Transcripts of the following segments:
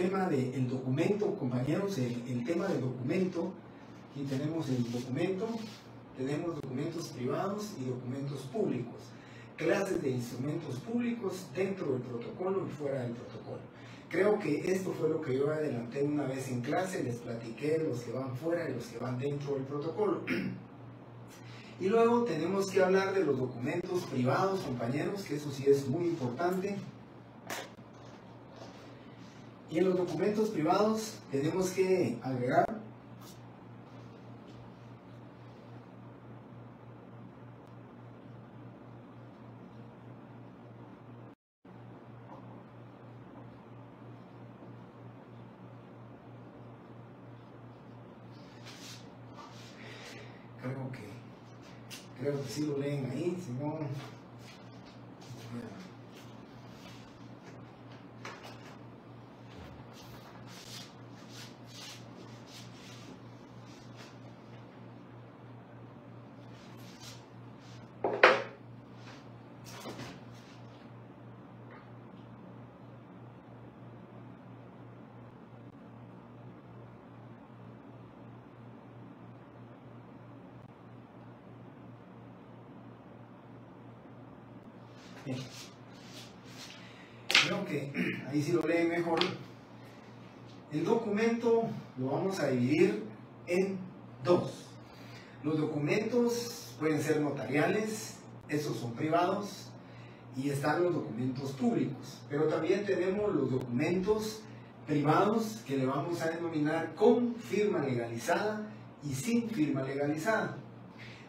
tema del documento, compañeros, el tema del documento. Aquí tenemos el documento, tenemos documentos privados y documentos públicos. Clases de instrumentos públicos dentro del protocolo y fuera del protocolo. Creo que esto fue lo que yo adelanté una vez en clase, les platiqué los que van fuera y los que van dentro del protocolo. Y luego tenemos que hablar de los documentos privados, compañeros, que eso sí es muy importante. Y en los documentos privados tenemos que agregar creo que sí lo leen ahí, si no... Bien. Creo que ahí sí lo leen mejor. El documento lo vamos a dividir en dos. Los documentos pueden ser notariales, esos son privados, y están los documentos públicos. Pero también tenemos los documentos privados que le vamos a denominar con firma legalizada y sin firma legalizada.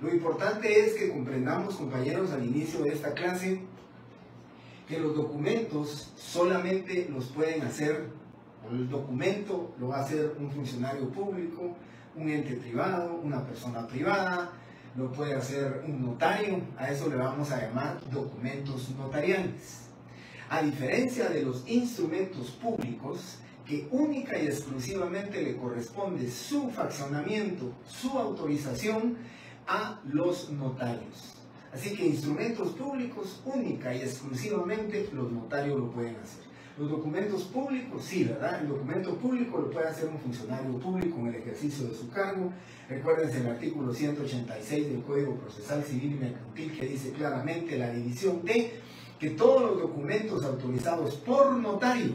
Lo importante es que comprendamos, compañeros, al inicio de esta clase, que los documentos solamente los pueden hacer, o el documento lo va a hacer un funcionario público, un ente privado, una persona privada, lo puede hacer un notario, a eso le vamos a llamar documentos notariales. A diferencia de los instrumentos públicos, que única y exclusivamente le corresponde su fraccionamiento, su autorización a los notarios. Así que instrumentos públicos, única y exclusivamente los notarios lo pueden hacer. Los documentos públicos, sí, ¿verdad? El documento público lo puede hacer un funcionario público en el ejercicio de su cargo. Recuérdense el artículo 186 del Código Procesal Civil y Mercantil, que dice claramente la división de que todos los documentos autorizados por notario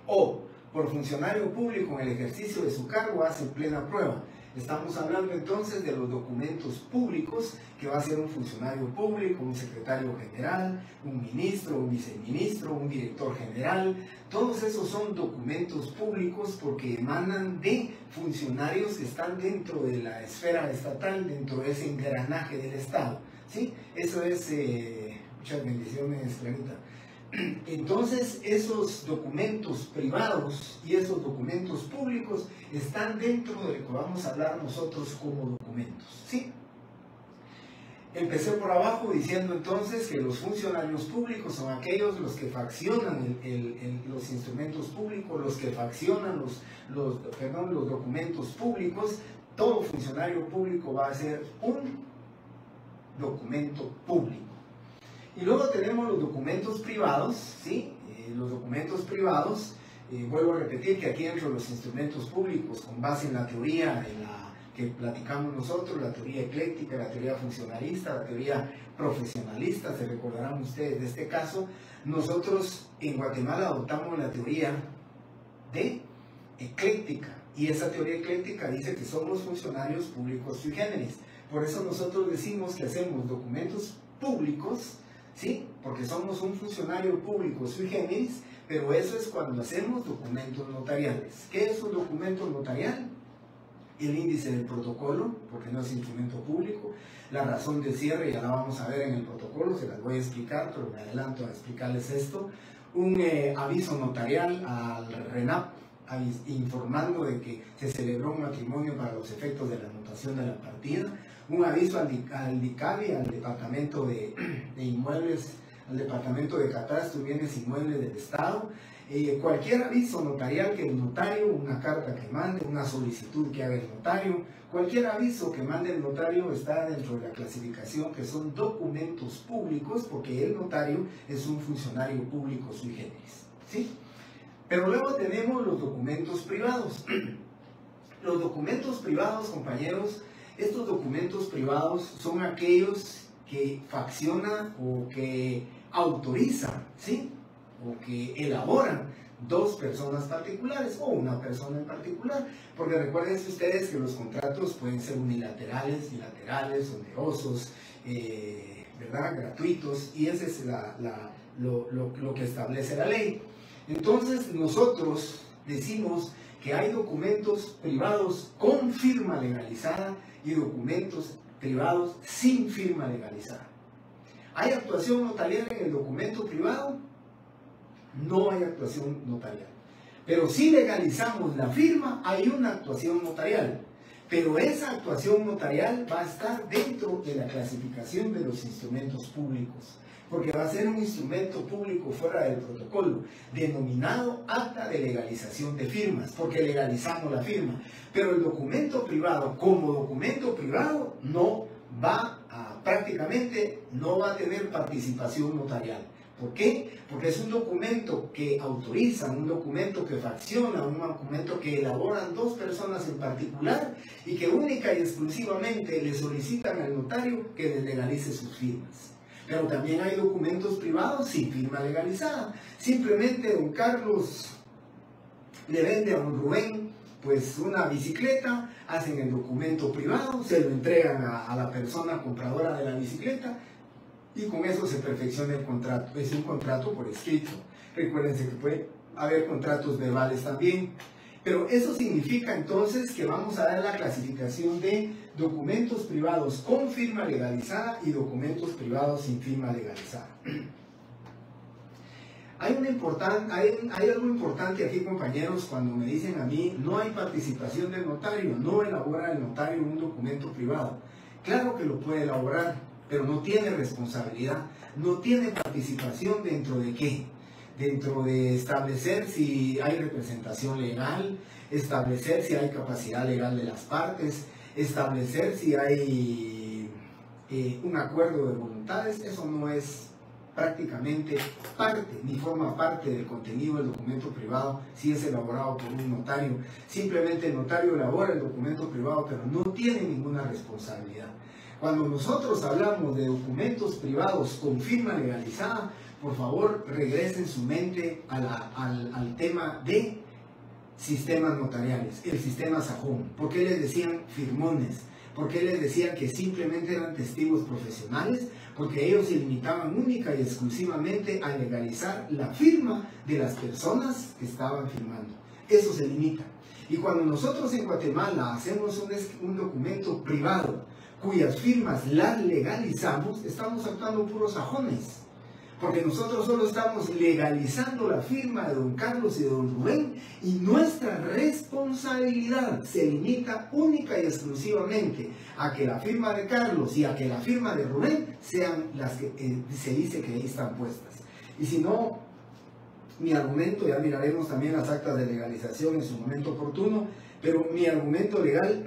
o por funcionario público en el ejercicio de su cargo hacen plena prueba. Estamos hablando entonces de los documentos públicos, que va a ser un funcionario público, un secretario general, un ministro, un viceministro, un director general. Todos esos son documentos públicos porque emanan de funcionarios que están dentro de la esfera estatal, dentro de ese engranaje del Estado. ¿Sí? Eso es... muchas bendiciones, Clarita. Entonces, esos documentos privados y esos documentos públicos están dentro de lo que vamos a hablar nosotros como documentos, ¿sí? Empecé por abajo diciendo entonces que los funcionarios públicos son aquellos los que fraccionan los instrumentos públicos, los que fraccionan los documentos públicos. Todo funcionario público va a ser un documento público. Y luego tenemos los documentos privados, ¿sí? Los documentos privados, vuelvo a repetir que aquí dentro de los instrumentos públicos, con base en la teoría que platicamos nosotros, la teoría ecléctica, la teoría funcionalista, la teoría profesionalista, se recordarán ustedes de este caso, nosotros en Guatemala adoptamos la teoría de ecléctica, y esa teoría ecléctica dice que somos funcionarios públicos sui generis. Por eso nosotros decimos que hacemos documentos públicos, ¿sí? Porque somos un funcionario público sui generis, pero eso es cuando hacemos documentos notariales. ¿Qué es un documento notarial? El índice del protocolo, porque no es instrumento público. La razón de cierre ya la vamos a ver en el protocolo, se las voy a explicar, pero me adelanto a explicarles esto. Un aviso notarial al RENAP, informando de que se celebró un matrimonio para los efectos de la anotación de la partida. Un aviso al DICABI, al Departamento de Inmuebles, al Departamento de Catastro y Bienes Inmuebles del Estado. Cualquier aviso notarial que el notario, una carta que mande, una solicitud que haga el notario, cualquier aviso que mande el notario está dentro de la clasificación que son documentos públicos, porque el notario es un funcionario público sui generis, ¿sí? Pero luego tenemos los documentos privados. Los documentos privados, compañeros, estos documentos privados son aquellos que faccionan o que autorizan, ¿sí? O que elaboran dos personas particulares o una persona en particular. Porque recuerden ustedes que los contratos pueden ser unilaterales, bilaterales, onerosos, ¿verdad? Gratuitos, y ese es lo que establece la ley. Entonces nosotros decimos que hay documentos privados con firma legalizada y documentos privados sin firma legalizada. ¿Hay actuación notarial en el documento privado? No hay actuación notarial. Pero si legalizamos la firma, hay una actuación notarial. Pero esa actuación notarial va a estar dentro de la clasificación de los instrumentos públicos, porque va a ser un instrumento público fuera del protocolo, denominado acta de legalización de firmas, porque legalizamos la firma. Pero el documento privado, como documento privado, prácticamente no va a tener participación notarial. ¿Por qué? Porque es un documento que autoriza, un documento que facciona, un documento que elaboran dos personas en particular y que única y exclusivamente le solicitan al notario que les legalice sus firmas. Pero también hay documentos privados sin firma legalizada. Simplemente don Carlos le vende a don Rubén pues una bicicleta, hacen el documento privado, se lo entregan a la persona compradora de la bicicleta y con eso se perfecciona el contrato. Es un contrato por escrito. Recuérdense que puede haber contratos verbales también. Pero eso significa entonces que vamos a dar la clasificación de documentos privados con firma legalizada y documentos privados sin firma legalizada. Hay algo importante aquí, compañeros, cuando me dicen a mí no hay participación del notario, no elabora el notario un documento privado. Claro que lo puede elaborar, pero no tiene responsabilidad, no tiene participación dentro de qué. Dentro de establecer si hay representación legal, establecer si hay capacidad legal de las partes, establecer si hay un acuerdo de voluntades. Eso no es prácticamente parte, ni forma parte del contenido del documento privado si es elaborado por un notario. Simplemente el notario elabora el documento privado, pero no tiene ninguna responsabilidad. Cuando nosotros hablamos de documentos privados con firma legalizada, por favor regresen su mente al tema de sistemas notariales, el sistema sajón. ¿Por qué les decían firmones? ¿Por qué les decían que simplemente eran testigos profesionales? Porque ellos se limitaban única y exclusivamente a legalizar la firma de las personas que estaban firmando. Eso se limita. Y cuando nosotros en Guatemala hacemos un documento privado cuyas firmas las legalizamos, estamos actuando puros sajones. Porque nosotros solo estamos legalizando la firma de don Carlos y de don Rubén, y nuestra responsabilidad se limita única y exclusivamente a que la firma de Carlos y a que la firma de Rubén sean las que se dice que ahí están puestas. Y si no, mi argumento, ya miraremos también las actas de legalización en su momento oportuno, pero mi argumento legal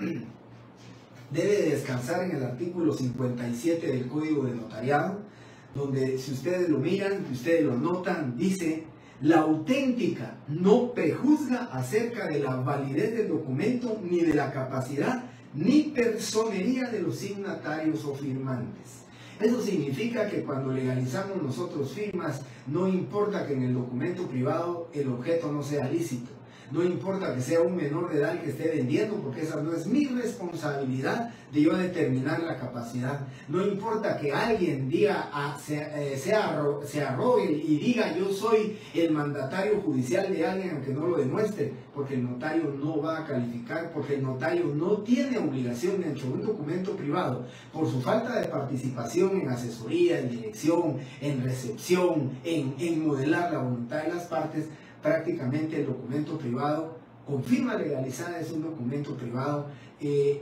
debe descansar en el artículo 57 del Código de Notariado, donde si ustedes lo miran, si ustedes lo notan, dice: la auténtica no prejuzga acerca de la validez del documento, ni de la capacidad ni personería de los signatarios o firmantes. Eso significa que cuando legalizamos nosotros firmas, no importa que en el documento privado el objeto no sea lícito. No importa que sea un menor de edad que esté vendiendo, porque esa no es mi responsabilidad de yo determinar la capacidad. No importa que alguien diga, se arrogue y diga yo soy el mandatario judicial de alguien aunque no lo demuestre, porque el notario no va a calificar, porque el notario no tiene obligación dentro de un documento privado, por su falta de participación en asesoría, en dirección, en recepción, en modelar la voluntad de las partes. Prácticamente el documento privado con firma legalizada es un documento privado,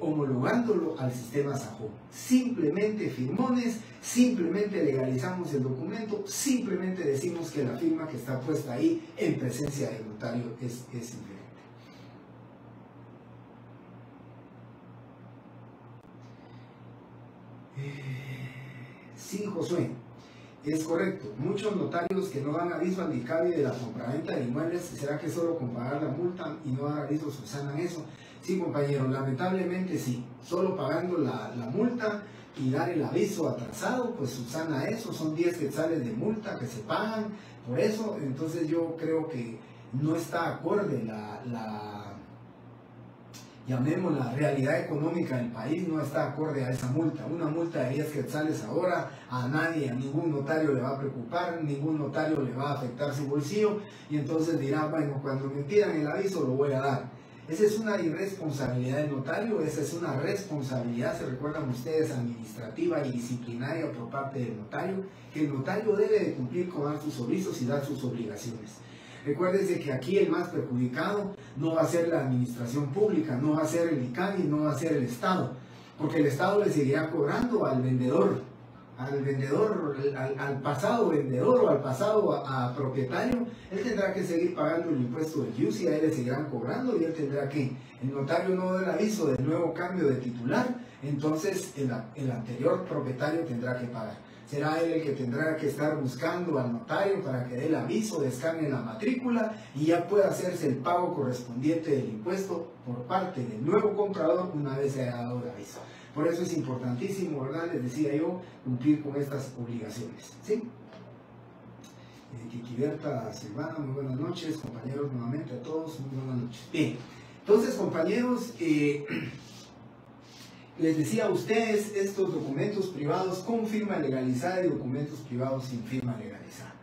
homologándolo al sistema sajón. Simplemente firmones, simplemente legalizamos el documento, simplemente decimos que la firma que está puesta ahí en presencia del notario es diferente. Sí, Josué. Es correcto. Muchos notarios que no dan aviso al ICABI de la compraventa de inmuebles, ¿será que solo con pagar la multa y no dar aviso subsanan eso? Sí, compañero, lamentablemente sí. Solo pagando la multa y dar el aviso atrasado, pues subsana eso. Son 10 quetzales de multa que se pagan por eso. Entonces yo creo que no está acorde llamemos la realidad económica del país, no está acorde a esa multa. Una multa de 10 quetzales ahora a nadie, a ningún notario le va a preocupar, ningún notario le va a afectar su bolsillo y entonces dirá, bueno, cuando me pidan el aviso lo voy a dar. Esa es una irresponsabilidad del notario, esa es una responsabilidad, se recuerdan ustedes, administrativa y disciplinaria por parte del notario, que el notario debe de cumplir con dar sus avisos y dar sus obligaciones. Recuérdense que aquí el más perjudicado no va a ser la administración pública, no va a ser el ICABI, no va a ser el Estado, porque el Estado le seguirá cobrando al vendedor, al pasado vendedor o al pasado a propietario. Él tendrá que seguir pagando el impuesto del IUSI, a él le seguirán cobrando y él tendrá que, el notario no da el aviso del nuevo cambio de titular, entonces el anterior propietario tendrá que pagar. Será él el que tendrá que estar buscando al notario para que dé el aviso, descargue la matrícula y ya pueda hacerse el pago correspondiente del impuesto por parte del nuevo comprador una vez se haya dado el aviso. Por eso es importantísimo, ¿verdad? Les decía yo, cumplir con estas obligaciones, ¿sí? Kikiberta Silvana, muy buenas noches, compañeros, nuevamente a todos, muy buenas noches. Bien, entonces, compañeros, les decía a ustedes estos documentos privados con firma legalizada y documentos privados sin firma legalizada.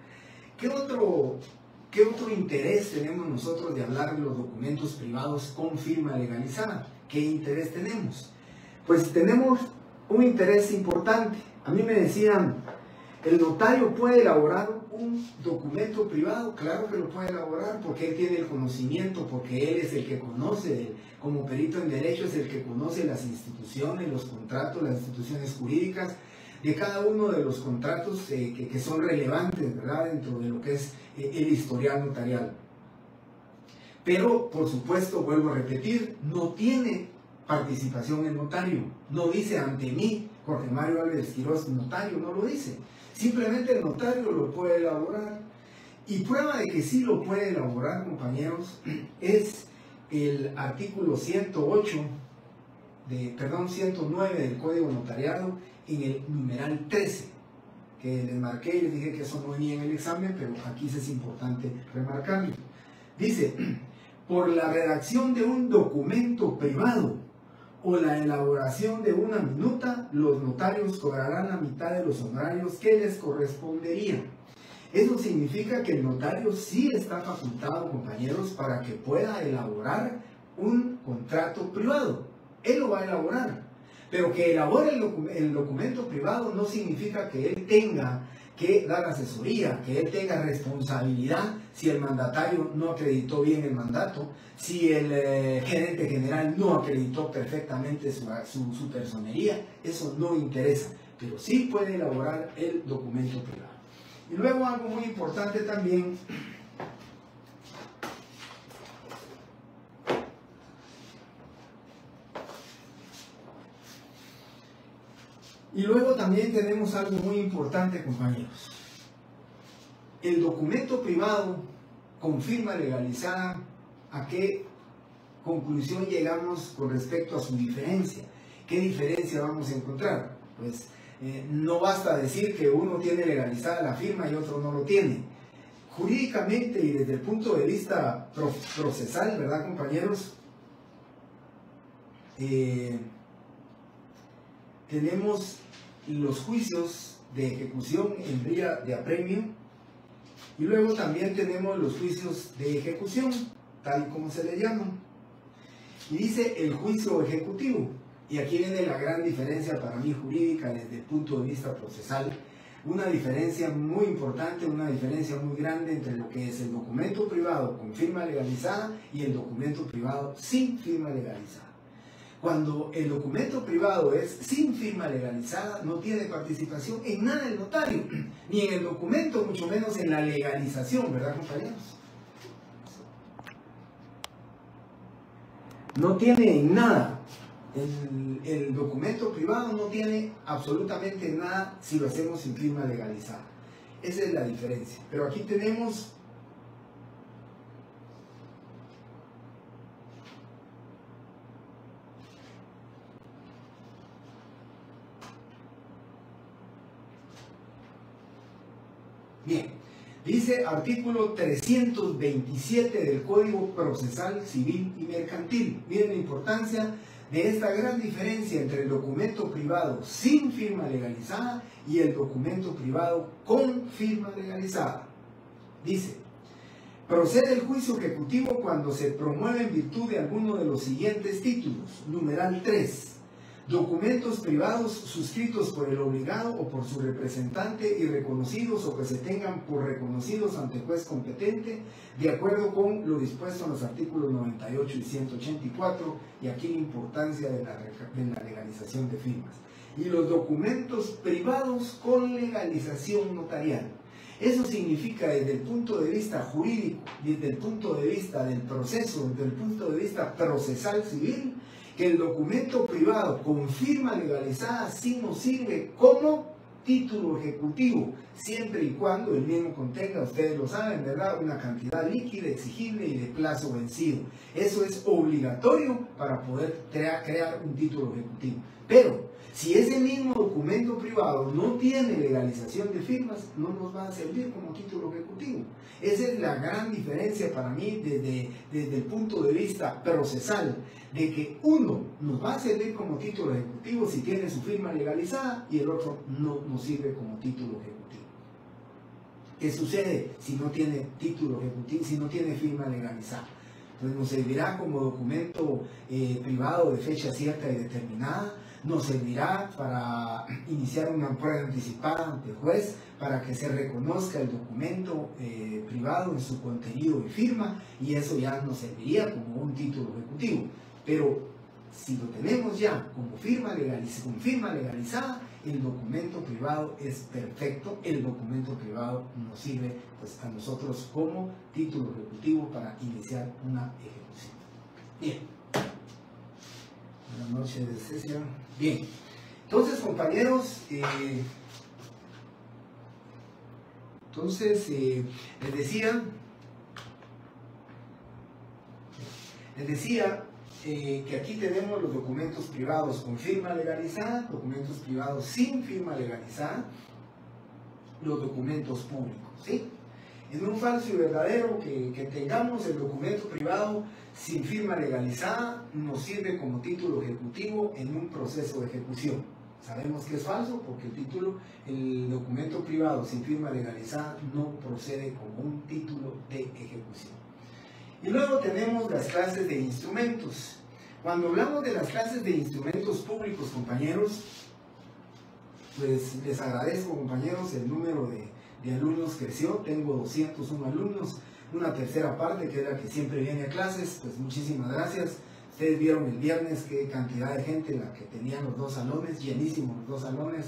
¿Qué otro interés tenemos nosotros de hablar de los documentos privados con firma legalizada? ¿Qué interés tenemos? Pues tenemos un interés importante. A mí me decían, ¿el notario puede elaborar un documento privado? Claro que lo puede elaborar porque él tiene el conocimiento, porque él es el que conoce, como perito en derecho es el que conoce las instituciones, los contratos, las instituciones jurídicas de cada uno de los contratos que son relevantes, ¿verdad?, dentro de lo que es el historial notarial. Pero, por supuesto, vuelvo a repetir, no tiene participación el notario. No dice ante mí, Jorge Mario Álvarez Quiroz, notario, no lo dice. Simplemente el notario lo puede elaborar. Y prueba de que sí lo puede elaborar, compañeros, es el artículo 109 del Código Notariado en el numeral 13, que les marqué y les dije que eso no venía en el examen, pero aquí sí es importante remarcarlo. Dice, por la redacción de un documento privado o la elaboración de una minuta, los notarios cobrarán la mitad de los honorarios que les corresponderían. Eso significa que el notario sí está facultado, compañeros, para que pueda elaborar un contrato privado. Él lo va a elaborar. Pero que elabore el documento privado no significa que él tenga que dar asesoría, que él tenga responsabilidad si el mandatario no acreditó bien el mandato, si el gerente general no acreditó perfectamente su personería. Eso no interesa, pero sí puede elaborar el documento privado. Y luego algo muy importante también, tenemos algo muy importante, compañeros. El documento privado con firma legalizada, ¿a qué conclusión llegamos con respecto a su diferencia? ¿Qué diferencia vamos a encontrar? Pues no basta decir que uno tiene legalizada la firma y otro no lo tiene. Jurídicamente y desde el punto de vista procesal, ¿verdad, compañeros? Tenemos los juicios de ejecución en vía de apremio y luego también tenemos los juicios de ejecución, tal como se le llama. Y dice el juicio ejecutivo. Y aquí viene la gran diferencia para mí jurídica desde el punto de vista procesal. Una diferencia muy importante, una diferencia muy grande entre lo que es el documento privado con firma legalizada y el documento privado sin firma legalizada. Cuando el documento privado es sin firma legalizada, no tiene participación en nada el notario, ni en el documento, mucho menos en la legalización, ¿verdad, compañeros? No tiene en nada. El documento privado no tiene absolutamente nada si lo hacemos sin firma legalizada. Esa es la diferencia. Pero aquí tenemos bien, dice artículo 327 del Código Procesal Civil y Mercantil. Miren la importancia de esta gran diferencia entre el documento privado sin firma legalizada y el documento privado con firma legalizada. Dice: procede el juicio ejecutivo cuando se promueve en virtud de alguno de los siguientes títulos. Numeral 3. Documentos privados suscritos por el obligado o por su representante y reconocidos o que se tengan por reconocidos ante juez competente, de acuerdo con lo dispuesto en los artículos 98 y 184, y aquí la importancia de la legalización de firmas. Y los documentos privados con legalización notarial. Eso significa, desde el punto de vista jurídico, desde el punto de vista del proceso, desde el punto de vista procesal civil, que el documento privado con firma legalizada sí nos sirve como título ejecutivo, siempre y cuando el mismo contenga, ustedes lo saben, ¿verdad?, una cantidad líquida exigible y de plazo vencido. Eso es obligatorio para poder crear un título ejecutivo. Pero si ese mismo documento privado no tiene legalización de firmas, no nos va a servir como título ejecutivo. Esa es la gran diferencia para mí desde el punto de vista procesal, de que uno nos va a servir como título ejecutivo si tiene su firma legalizada y el otro no nos sirve como título ejecutivo. ¿Qué sucede si no tiene título ejecutivo, si no tiene firma legalizada? Pues nos servirá como documento privado de fecha cierta y determinada, nos servirá para iniciar una prueba anticipada ante el juez para que se reconozca el documento privado en su contenido y firma, y eso ya nos serviría como un título ejecutivo. Pero si lo tenemos ya como firma legalizada, el documento privado es perfecto. El documento privado nos sirve, pues, a nosotros como título ejecutivo para iniciar una ejecución. Bien. Buenas noches, sesión. Bien. Entonces, compañeros, les decía que aquí tenemos los documentos privados con firma legalizada, documentos privados sin firma legalizada, los documentos públicos, ¿sí? En un falso y verdadero que tengamos el documento privado sin firma legalizada nos sirve como título ejecutivo en un proceso de ejecución. Sabemos que es falso porque el documento privado sin firma legalizada no procede como un título de ejecución. Y luego tenemos las clases de instrumentos. Cuando hablamos de las clases de instrumentos públicos, compañeros, pues les agradezco, compañeros, el número de alumnos creció. Tengo 201 alumnos, una tercera parte que es la que siempre viene a clases. Pues muchísimas gracias. Ustedes vieron el viernes qué cantidad de gente la que tenían los dos salones, llenísimos los dos salones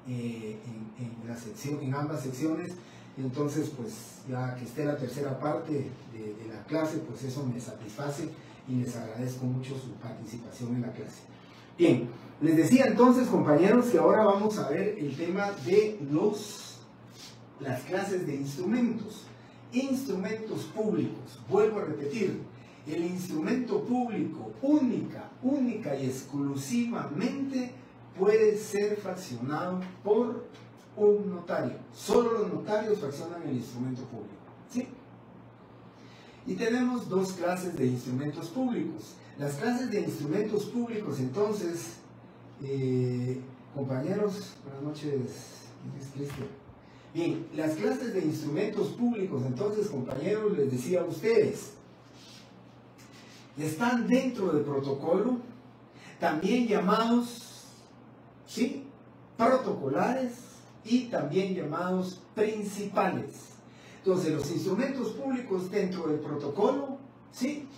en ambas secciones. Entonces, pues ya que esté la tercera parte de la clase, pues eso me satisface y les agradezco mucho su participación en la clase. Bien, les decía entonces, compañeros, que ahora vamos a ver el tema de las clases de instrumentos. Instrumentos públicos. Vuelvo a repetir, el instrumento público única y exclusivamente puede ser fraccionado por un notario. Solo los notarios fraccionan el instrumento público, ¿sí? Y tenemos dos clases de instrumentos públicos. Las clases de instrumentos públicos, entonces, compañeros, buenas noches, Cristian. Bien, las clases de instrumentos públicos, entonces, compañeros, les decía a ustedes, están dentro del protocolo, también llamados, ¿sí?, protocolares y también llamados principales. Entonces, los instrumentos públicos dentro del protocolo, ¿sí?,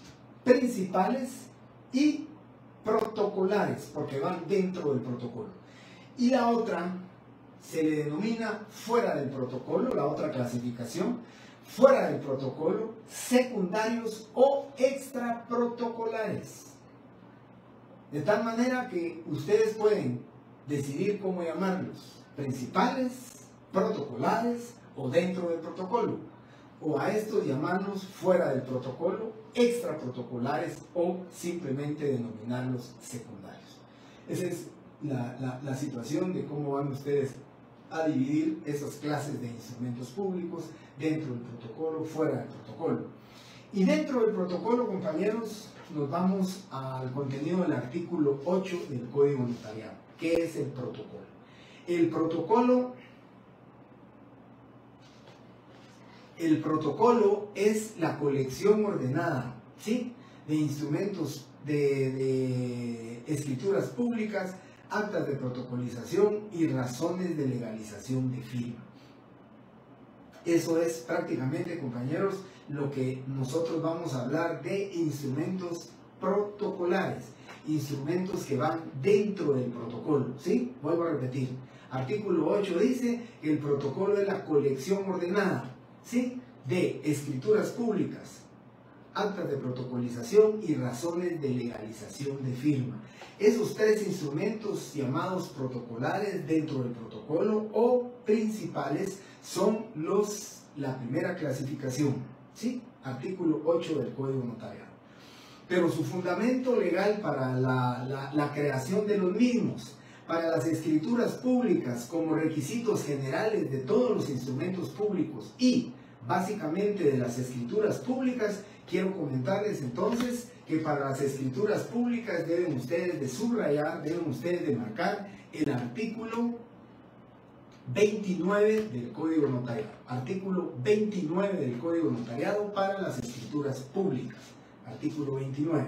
principales y protocolares, porque van dentro del protocolo. Y la otra se le denomina fuera del protocolo, la otra clasificación, fuera del protocolo, secundarios o extraprotocolares. De tal manera que ustedes pueden decidir cómo llamarlos: principales, protocolares o dentro del protocolo, o a estos llamarlos fuera del protocolo, extraprotocolares o simplemente denominarlos secundarios. Esa es la situación de cómo van ustedes a dividir esas clases de instrumentos públicos dentro del protocolo, fuera del protocolo. Y dentro del protocolo, compañeros, nos vamos al contenido del artículo 8 del Código Notariado. ¿Qué es el protocolo? El protocolo es la colección ordenada, ¿sí?, de instrumentos de escrituras públicas, actas de protocolización y razones de legalización de firma. Eso es prácticamente, compañeros, lo que nosotros vamos a hablar de instrumentos protocolares, instrumentos que van dentro del protocolo, ¿sí? Vuelvo a repetir. Artículo 8 dice que el protocolo es la colección ordenada, ¿sí?, de escrituras públicas, actas de protocolización y razones de legalización de firma. Esos tres instrumentos llamados protocolares dentro del protocolo o principales son la primera clasificación, ¿sí? Artículo 8 del Código Notariado. Pero su fundamento legal para la creación de los mismos, para las escrituras públicas como requisitos generales de todos los instrumentos públicos y básicamente de las escrituras públicas, quiero comentarles entonces que para las escrituras públicas deben ustedes de subrayar, deben ustedes de marcar el artículo 29 del Código Notariado. Artículo 29 del Código Notariado para las escrituras públicas. Artículo 29.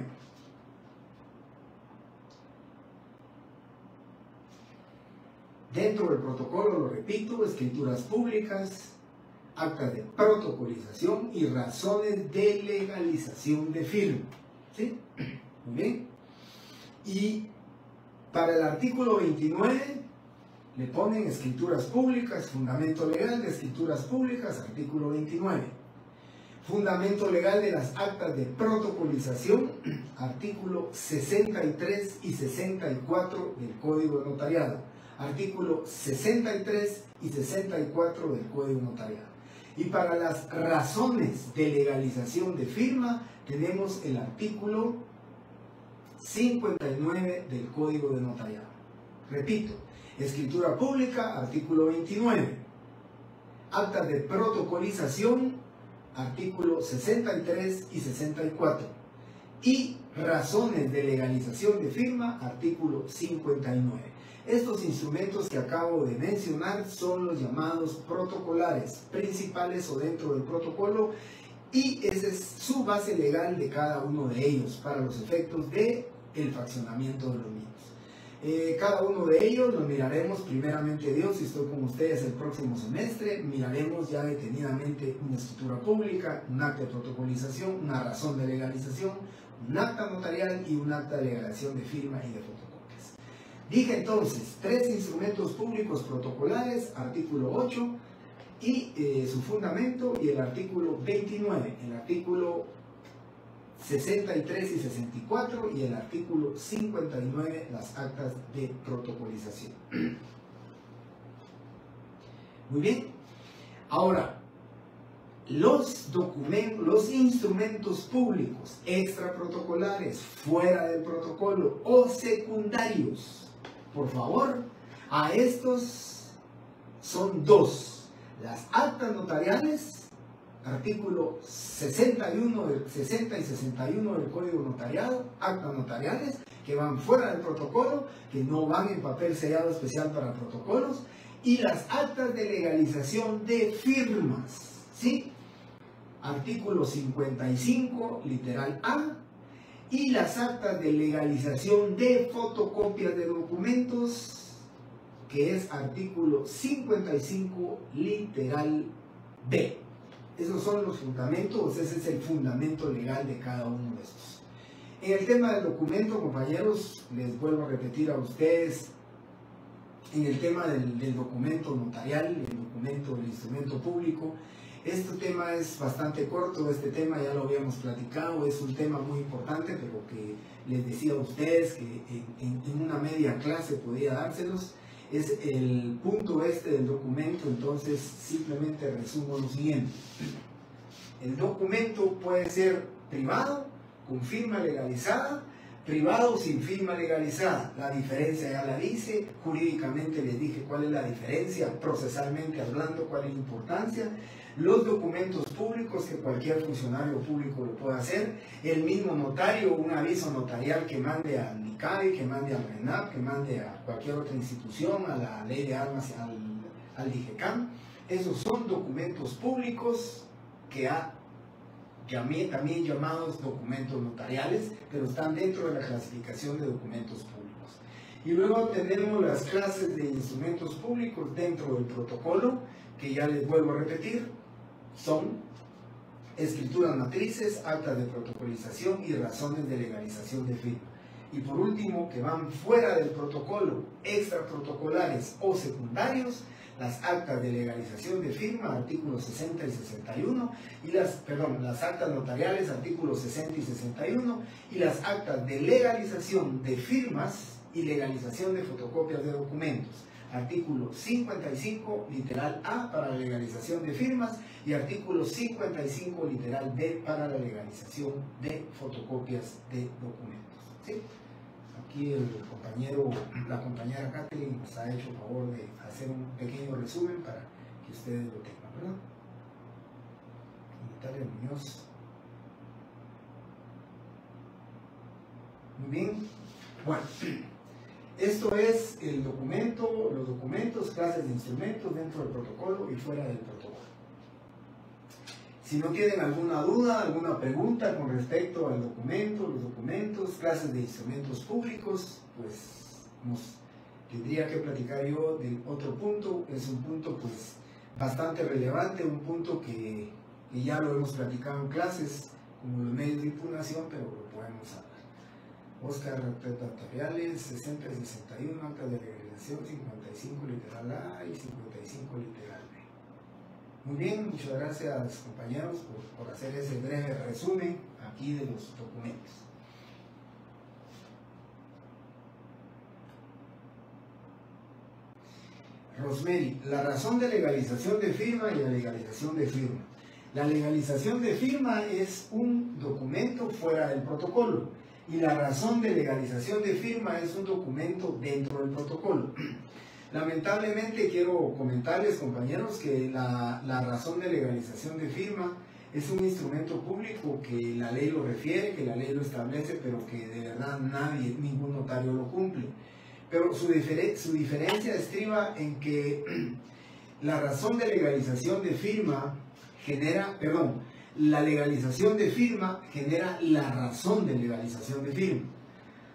Dentro del protocolo, lo repito, escrituras públicas, actas de protocolización y razones de legalización de firma. ¿Sí? Muy bien. Y para el artículo 29 le ponen escrituras públicas, fundamento legal de escrituras públicas, artículo 29. Fundamento legal de las actas de protocolización, artículo 63 y 64 del Código Notariado. Artículo 63 y 64 del Código Notariado. Y para las razones de legalización de firma tenemos el artículo 59 del Código de Notariado. Repito, escritura pública, artículo 29. Actas de protocolización, artículo 63 y 64. Y razones de legalización de firma, artículo 59. Estos instrumentos que acabo de mencionar son los llamados protocolares, principales o dentro del protocolo, y esa es su base legal de cada uno de ellos para los efectos del fraccionamiento de los mismos. Cada uno de ellos los miraremos primeramente Dios, si estoy con ustedes el próximo semestre, miraremos ya detenidamente una escritura pública, un acta de protocolización, una razón de legalización, un acta notarial y un acta de legalización de firma y de fotocopias. Dije entonces, tres instrumentos públicos protocolares, artículo 8, y su fundamento, y el artículo 29, el artículo 63 y 64, y el artículo 59, las actas de protocolización. Muy bien. Ahora, los documentos, los instrumentos públicos extraprotocolares, fuera del protocolo o secundarios, por favor, a estos son dos: las actas notariales, artículo 60 y 61 del Código Notariado, actas notariales que van fuera del protocolo, que no van en papel sellado especial para protocolos, y las actas de legalización de firmas, ¿sí? Artículo 55, literal A, y las actas de legalización de fotocopias de documentos, que es artículo 55, literal B. Esos son los fundamentos, ese es el fundamento legal de cada uno de estos. En el tema del documento, compañeros, les vuelvo a repetir a ustedes, en el tema del documento notarial, el documento del instrumento público, este tema es bastante corto, este tema ya lo habíamos platicado, es un tema muy importante, pero que les decía a ustedes que en una media clase podía dárselos. es el punto este del documento. Entonces simplemente resumo lo siguiente: el documento puede ser privado con firma legalizada, privado sin firma legalizada. La diferencia ya la dice, jurídicamente les dije cuál es la diferencia, procesalmente hablando cuál es la importancia. Los documentos públicos que cualquier funcionario público lo puede hacer, el mismo notario, un aviso notarial que mande al ICAE, que mande al RENAP, que mande a cualquier otra institución, a la ley de armas, al DIGECAM. Esos son documentos públicos que también llamados documentos notariales, pero están dentro de la clasificación de documentos públicos. Y luego tenemos las clases de instrumentos públicos dentro del protocolo, que ya les vuelvo a repetir, son escrituras matrices, actas de protocolización y razones de legalización de firma. Y por último, que van fuera del protocolo, extraprotocolares o secundarios, las actas de legalización de firma, artículos 60 y 61, y las actas notariales, artículos 60 y 61, y las actas de legalización de firmas y legalización de fotocopias de documentos, artículo 55, literal A, para la legalización de firmas, y artículo 55, literal B, para la legalización de fotocopias de documentos. ¿Sí? Aquí la compañera Catherine nos ha hecho el favor de hacer un pequeño resumen para que ustedes lo tengan, ¿verdad? Natalia Muñoz. Muy bien. Bueno, esto es el documento, los documentos, clases de instrumentos dentro del protocolo y fuera del protocolo. Si no tienen alguna duda, alguna pregunta con respecto al documento, los documentos, clases de instrumentos públicos, pues tendría que platicar yo del otro punto. Es un punto pues bastante relevante, un punto que ya lo hemos platicado en clases, como los medios de impugnación, pero lo podemos hablar. Oscar, actas notariales, 60 y 61, actas de legalización, 55 literal A y 55 literal B. Muy bien, muchas gracias compañeros por hacer ese breve resumen aquí de los documentos. Rosemary, la razón de legalización de firma y la legalización de firma. La legalización de firma es un documento fuera del protocolo y la razón de legalización de firma es un documento dentro del protocolo. Lamentablemente quiero comentarles, compañeros, que la razón de legalización de firma es un instrumento público que la ley lo refiere, que la ley lo establece, pero que de verdad ningún notario lo cumple. Pero su diferencia estriba en que la razón de legalización de firma la legalización de firma genera la razón de legalización de firma.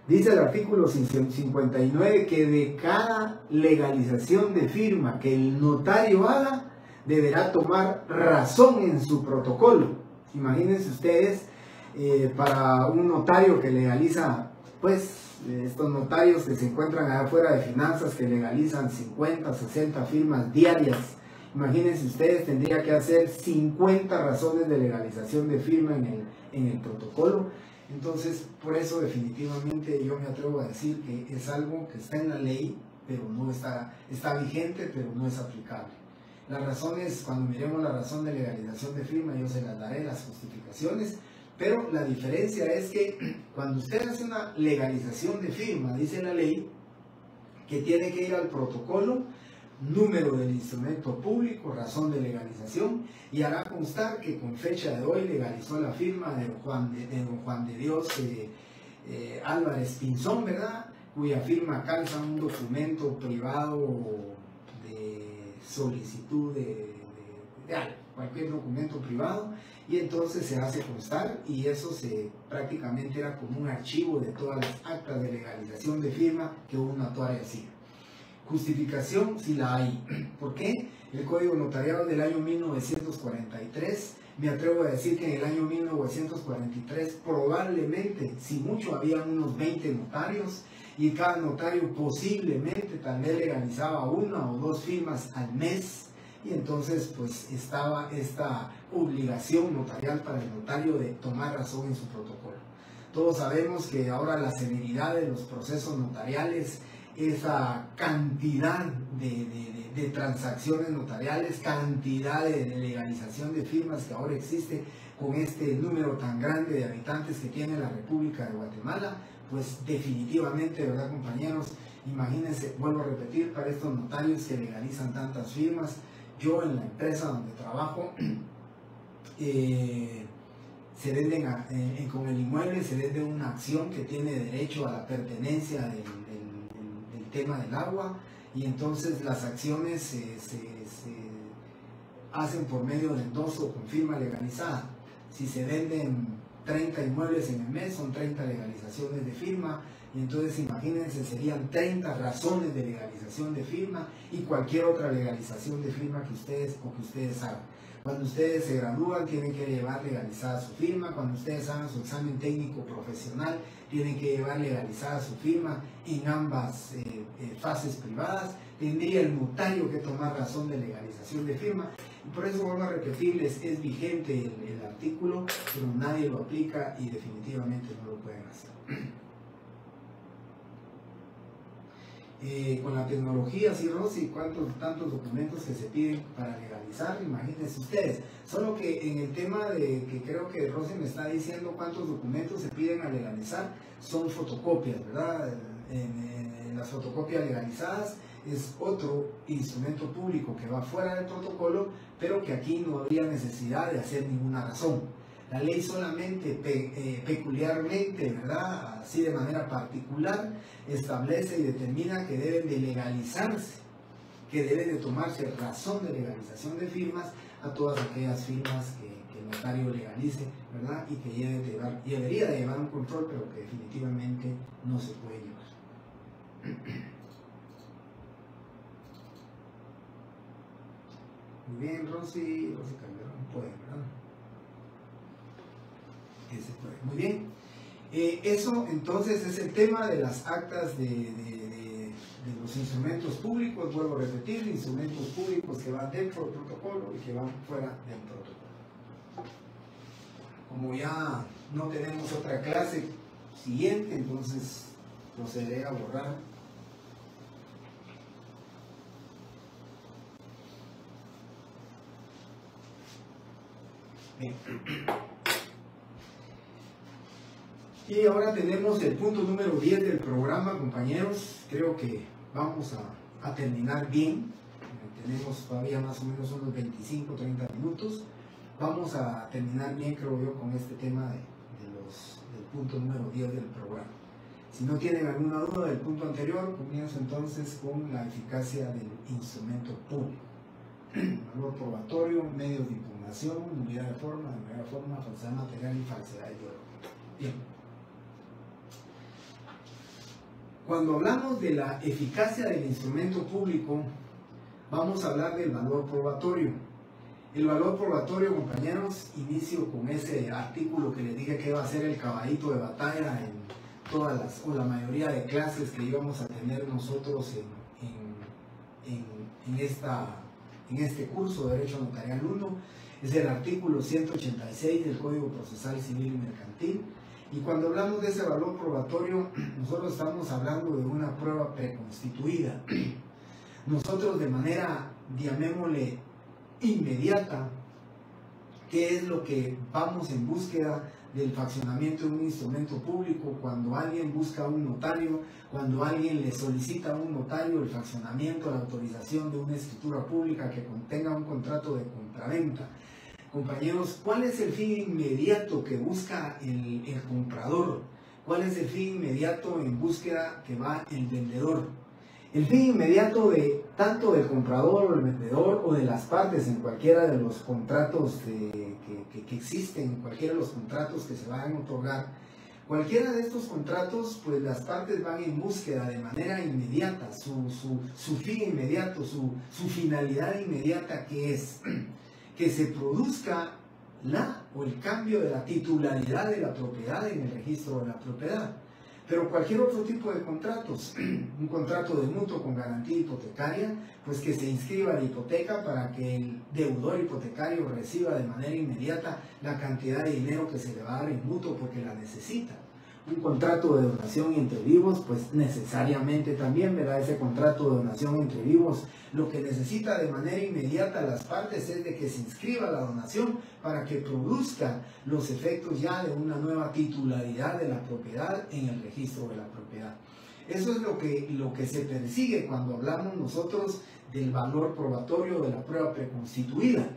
Dice el artículo 59 que de cada legalización de firma que el notario haga, deberá tomar razón en su protocolo. Imagínense ustedes, para un notario que legaliza, pues, estos notarios que se encuentran allá afuera de finanzas, que legalizan 50, 60 firmas diarias, imagínense ustedes, tendría que hacer 50 razones de legalización de firma en el protocolo. Entonces, por eso definitivamente yo me atrevo a decir que es algo que está en la ley, pero no está vigente, pero no es aplicable. Las razones, cuando miremos la razón de legalización de firma, yo se las daré, las justificaciones, pero la diferencia es que cuando usted hace una legalización de firma, dice la ley que tiene que ir al protocolo, número del instrumento público, razón de legalización, y hará constar que con fecha de hoy legalizó la firma de don Juan de Dios Álvarez Pinzón, ¿verdad? Cuya firma calza un documento privado de solicitud de cualquier documento privado, y entonces se hace constar, y eso prácticamente era como un archivo de todas las actas de legalización de firma que un notario hacía. Justificación si la hay. ¿Por qué? El Código Notariado del año 1943, me atrevo a decir que en el año 1943 probablemente, si mucho, había unos 20 notarios, y cada notario posiblemente tal vez legalizaba 1 o 2 firmas al mes, y entonces pues estaba esta obligación notarial para el notario de tomar razón en su protocolo. Todos sabemos que ahora la celeridad de los procesos notariales esa cantidad de transacciones notariales, cantidad de legalización de firmas que ahora existe con este número tan grande de habitantes que tiene la República de Guatemala, pues definitivamente, ¿verdad, compañeros? Imagínense, vuelvo a repetir, para estos notarios que legalizan tantas firmas, yo en la empresa donde trabajo, se venden con el inmueble, se vende una acción que tiene derecho a la pertenencia del tema del agua, y entonces las acciones se hacen por medio de endoso con firma legalizada. Si se venden 30 inmuebles en el mes, son 30 legalizaciones de firma, y entonces imagínense, serían 30 razones de legalización de firma y cualquier otra legalización de firma que ustedes hagan. Cuando ustedes se gradúan, tienen que llevar legalizada su firma. Cuando ustedes hagan su examen técnico profesional, tienen que llevar legalizada su firma en ambas fases privadas. Tendría el notario que tomar razón de legalización de firma. Y por eso, vamos a repetirles, es vigente el artículo, pero nadie lo aplica y definitivamente no lo pueden hacer. Con la tecnología, sí, Rosy, tantos documentos que se piden para legalizar, imagínense ustedes. Solo que en el tema de que creo que Rosy me está diciendo cuántos documentos se piden a legalizar, son fotocopias, ¿verdad? En las fotocopias legalizadas es otro instrumento público que va fuera del protocolo, pero que aquí no habría necesidad de hacer ninguna razón. La ley solamente peculiarmente, ¿verdad?, así de manera particular, establece y determina que deben de legalizarse, que deben de tomarse razón de legalización de firmas a todas aquellas firmas que el notario legalice, ¿verdad?, y que debería de llevar un control, pero que definitivamente no se puede llevar. Muy bien, Rosy Calderón puede, ¿verdad? Se puede. Muy bien. Eso entonces es el tema de las actas de los instrumentos públicos. Vuelvo a repetir, instrumentos públicos que van dentro del protocolo y que van fuera del protocolo. Como ya no tenemos otra clase siguiente, entonces procederé a borrar. Bien. Y ahora tenemos el punto número 10 del programa, compañeros. Creo que vamos a terminar bien. Tenemos todavía más o menos unos 25, 30 minutos. Vamos a terminar bien, creo yo, con este tema del punto número 10 del programa. Si no tienen alguna duda del punto anterior, comienzo entonces con la eficacia del instrumento público. Valor probatorio, medios de impugnación, nulidad de forma, falsedad material y falsedad ideológica. Bien. Cuando hablamos de la eficacia del instrumento público, vamos a hablar del valor probatorio. El valor probatorio, compañeros, inicio con ese artículo que les dije que iba a ser el caballito de batalla en todas o la mayoría de clases que íbamos a tener nosotros en este curso de Derecho Notarial 1. Es el artículo 186 del Código Procesal Civil y Mercantil. Y cuando hablamos de ese valor probatorio, nosotros estamos hablando de una prueba preconstituida. Nosotros de manera, llamémosle, inmediata, ¿qué es lo que vamos en búsqueda del faccionamiento de un instrumento público? Cuando alguien busca a un notario, cuando alguien le solicita a un notario el faccionamiento, la autorización de una escritura pública que contenga un contrato de compraventa. Compañeros, ¿cuál es el fin inmediato que busca el comprador? ¿Cuál es el fin inmediato en búsqueda que va el vendedor? El fin inmediato de tanto del comprador o el vendedor o de las partes en cualquiera de los contratos que existen, en cualquiera de los contratos que se van a otorgar, cualquiera de estos contratos, pues las partes van en búsqueda de manera inmediata, su fin inmediato, su finalidad inmediata, que es que se produzca el cambio de la titularidad de la propiedad en el registro de la propiedad. Pero cualquier otro tipo de contratos, un contrato de mutuo con garantía hipotecaria, pues que se inscriba la hipoteca para que el deudor hipotecario reciba de manera inmediata la cantidad de dinero que se le va a dar en mutuo porque la necesita. un contrato de donación entre vivos, pues necesariamente también, ¿verdad? Ese contrato de donación entre vivos, lo que necesita de manera inmediata las partes es de que se inscriba la donación para que produzca los efectos ya de una nueva titularidad de la propiedad en el registro de la propiedad. Eso es lo que se persigue cuando hablamos nosotros del valor probatorio de la prueba preconstituida,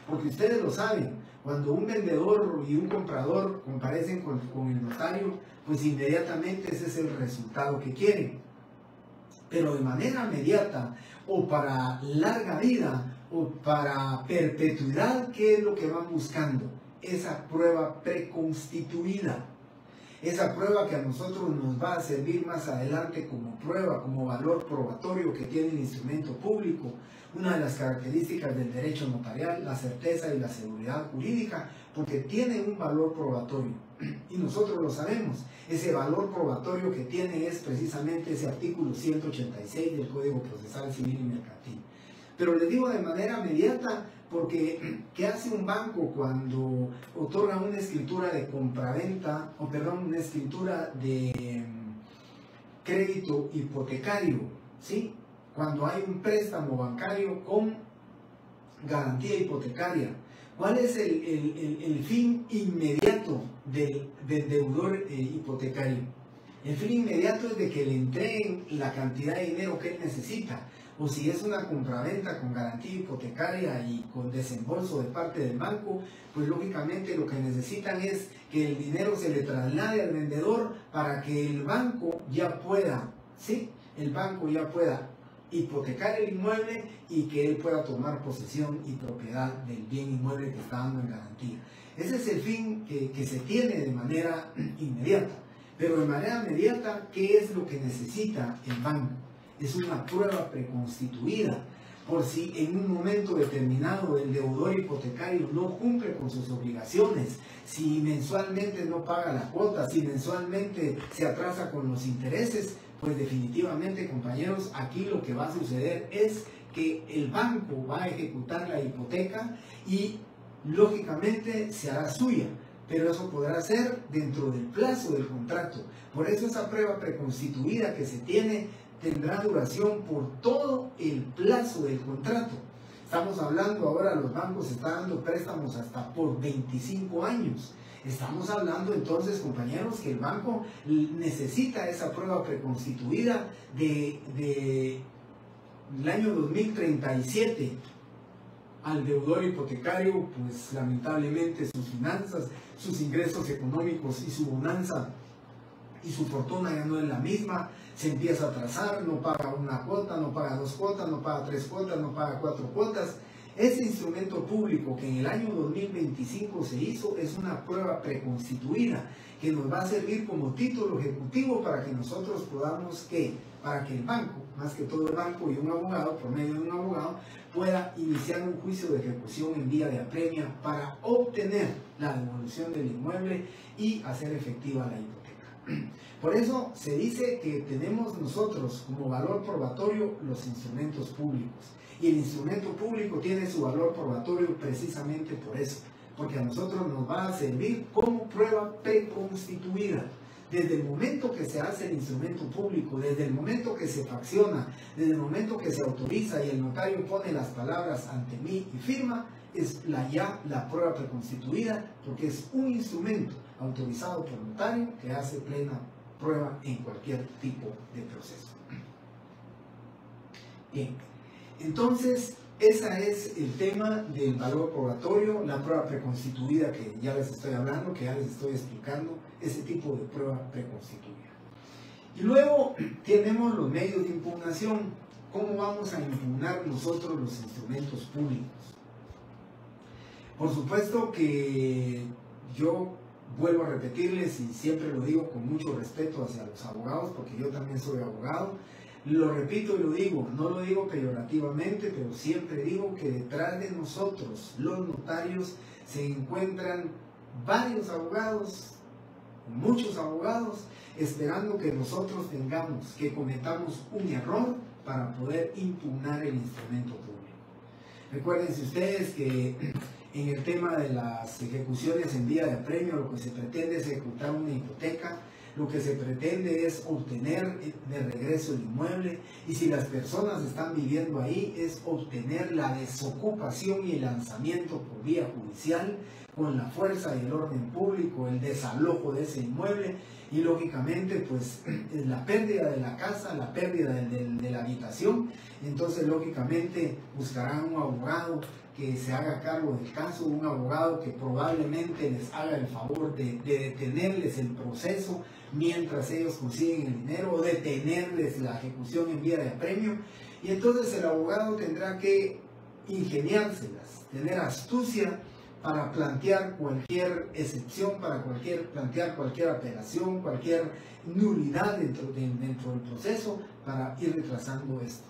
porque ustedes lo saben. Cuando un vendedor y un comprador comparecen con el notario, pues inmediatamente ese es el resultado que quieren. Pero de manera inmediata, o para larga vida, o para perpetuidad, ¿qué es lo que van buscando? Esa prueba preconstituida. Esa prueba que a nosotros nos va a servir más adelante como prueba, como valor probatorio que tiene el instrumento público. Una de las características del derecho notarial, la certeza y la seguridad jurídica, porque tiene un valor probatorio. Y nosotros lo sabemos. Ese valor probatorio que tiene es precisamente ese artículo 186 del Código Procesal Civil y Mercantil. Pero les digo de manera inmediata, porque ¿qué hace un banco cuando otorga una escritura de compraventa, o perdón, una escritura de crédito hipotecario? ¿Sí? Cuando hay un préstamo bancario con garantía hipotecaria, ¿cuál es el fin inmediato del deudor hipotecario? El fin inmediato es de que le entreguen la cantidad de dinero que él necesita. O si es una compraventa con garantía hipotecaria y con desembolso de parte del banco, pues lógicamente lo que necesitan es que el dinero se le traslade al vendedor para que el banco ya pueda, ¿sí? El banco ya pueda hipotecar el inmueble y que él pueda tomar posesión y propiedad del bien inmueble que está dando en garantía. Ese es el fin que se tiene de manera inmediata. Pero de manera inmediata, ¿qué es lo que necesita el banco? Es una prueba preconstituida, por si en un momento determinado el deudor hipotecario no cumple con sus obligaciones, si mensualmente no paga la cuota, si mensualmente se atrasa con los intereses, pues definitivamente, compañeros, aquí lo que va a suceder es que el banco va a ejecutar la hipoteca y lógicamente se hará suya, pero eso podrá ser dentro del plazo del contrato. Por eso esa prueba preconstituida que se tiene tendrá duración por todo el plazo del contrato. Estamos hablando ahora, los bancos están dando préstamos hasta por 25 años. Estamos hablando entonces, compañeros, que el banco necesita esa prueba preconstituida del año 2037. Al deudor hipotecario, pues lamentablemente sus finanzas, sus ingresos económicos y su bonanza y su fortuna ya no es la misma, se empieza a atrasar, no paga una cuota, no paga dos cuotas, no paga tres cuotas, no paga cuatro cuotas. Ese instrumento público que en el año 2025 se hizo es una prueba preconstituida que nos va a servir como título ejecutivo para que nosotros podamos, para que el banco, más que todo el banco y un abogado, por medio de un abogado, pueda iniciar un juicio de ejecución en vía de apremia para obtener la devolución del inmueble y hacer efectiva la hipoteca. Por eso se dice que tenemos nosotros como valor probatorio los instrumentos públicos. Y el instrumento público tiene su valor probatorio precisamente por eso, porque a nosotros nos va a servir como prueba preconstituida. Desde el momento que se hace el instrumento público, desde el momento que se facciona, desde el momento que se autoriza y el notario pone las palabras ante mí y firma, es la prueba preconstituida, porque es un instrumento autorizado por notario que hace plena prueba en cualquier tipo de proceso. Bien, entonces ese es el tema del valor probatorio, la prueba preconstituida que ya les estoy hablando, que ya les estoy explicando, ese tipo de prueba preconstituida. Y luego tenemos los medios de impugnación. ¿Cómo vamos a impugnar nosotros los instrumentos públicos? Por supuesto que yo vuelvo a repetirles, y siempre lo digo con mucho respeto hacia los abogados, porque yo también soy abogado, lo repito y lo digo, no lo digo peyorativamente, pero siempre digo que detrás de nosotros, los notarios, se encuentran varios abogados, muchos abogados, esperando que nosotros que cometamos un error para poder impugnar el instrumento público. Recuérdense ustedes que en el tema de las ejecuciones en vía de apremio, lo que se pretende es ejecutar una hipoteca, lo que se pretende es obtener de regreso el inmueble, y si las personas están viviendo ahí es obtener la desocupación y el lanzamiento por vía judicial con la fuerza y el orden público, el desalojo de ese inmueble, y lógicamente pues la pérdida de la casa, la pérdida de la habitación. Entonces lógicamente buscarán un abogado que se haga cargo del caso, un abogado que probablemente les haga el favor de detenerles el proceso mientras ellos consiguen el dinero, o detenerles la ejecución en vía de apremio. Y entonces el abogado tendrá que ingeniárselas, tener astucia para plantear cualquier excepción, para plantear cualquier apelación, cualquier nulidad dentro del proceso, para ir retrasando esto.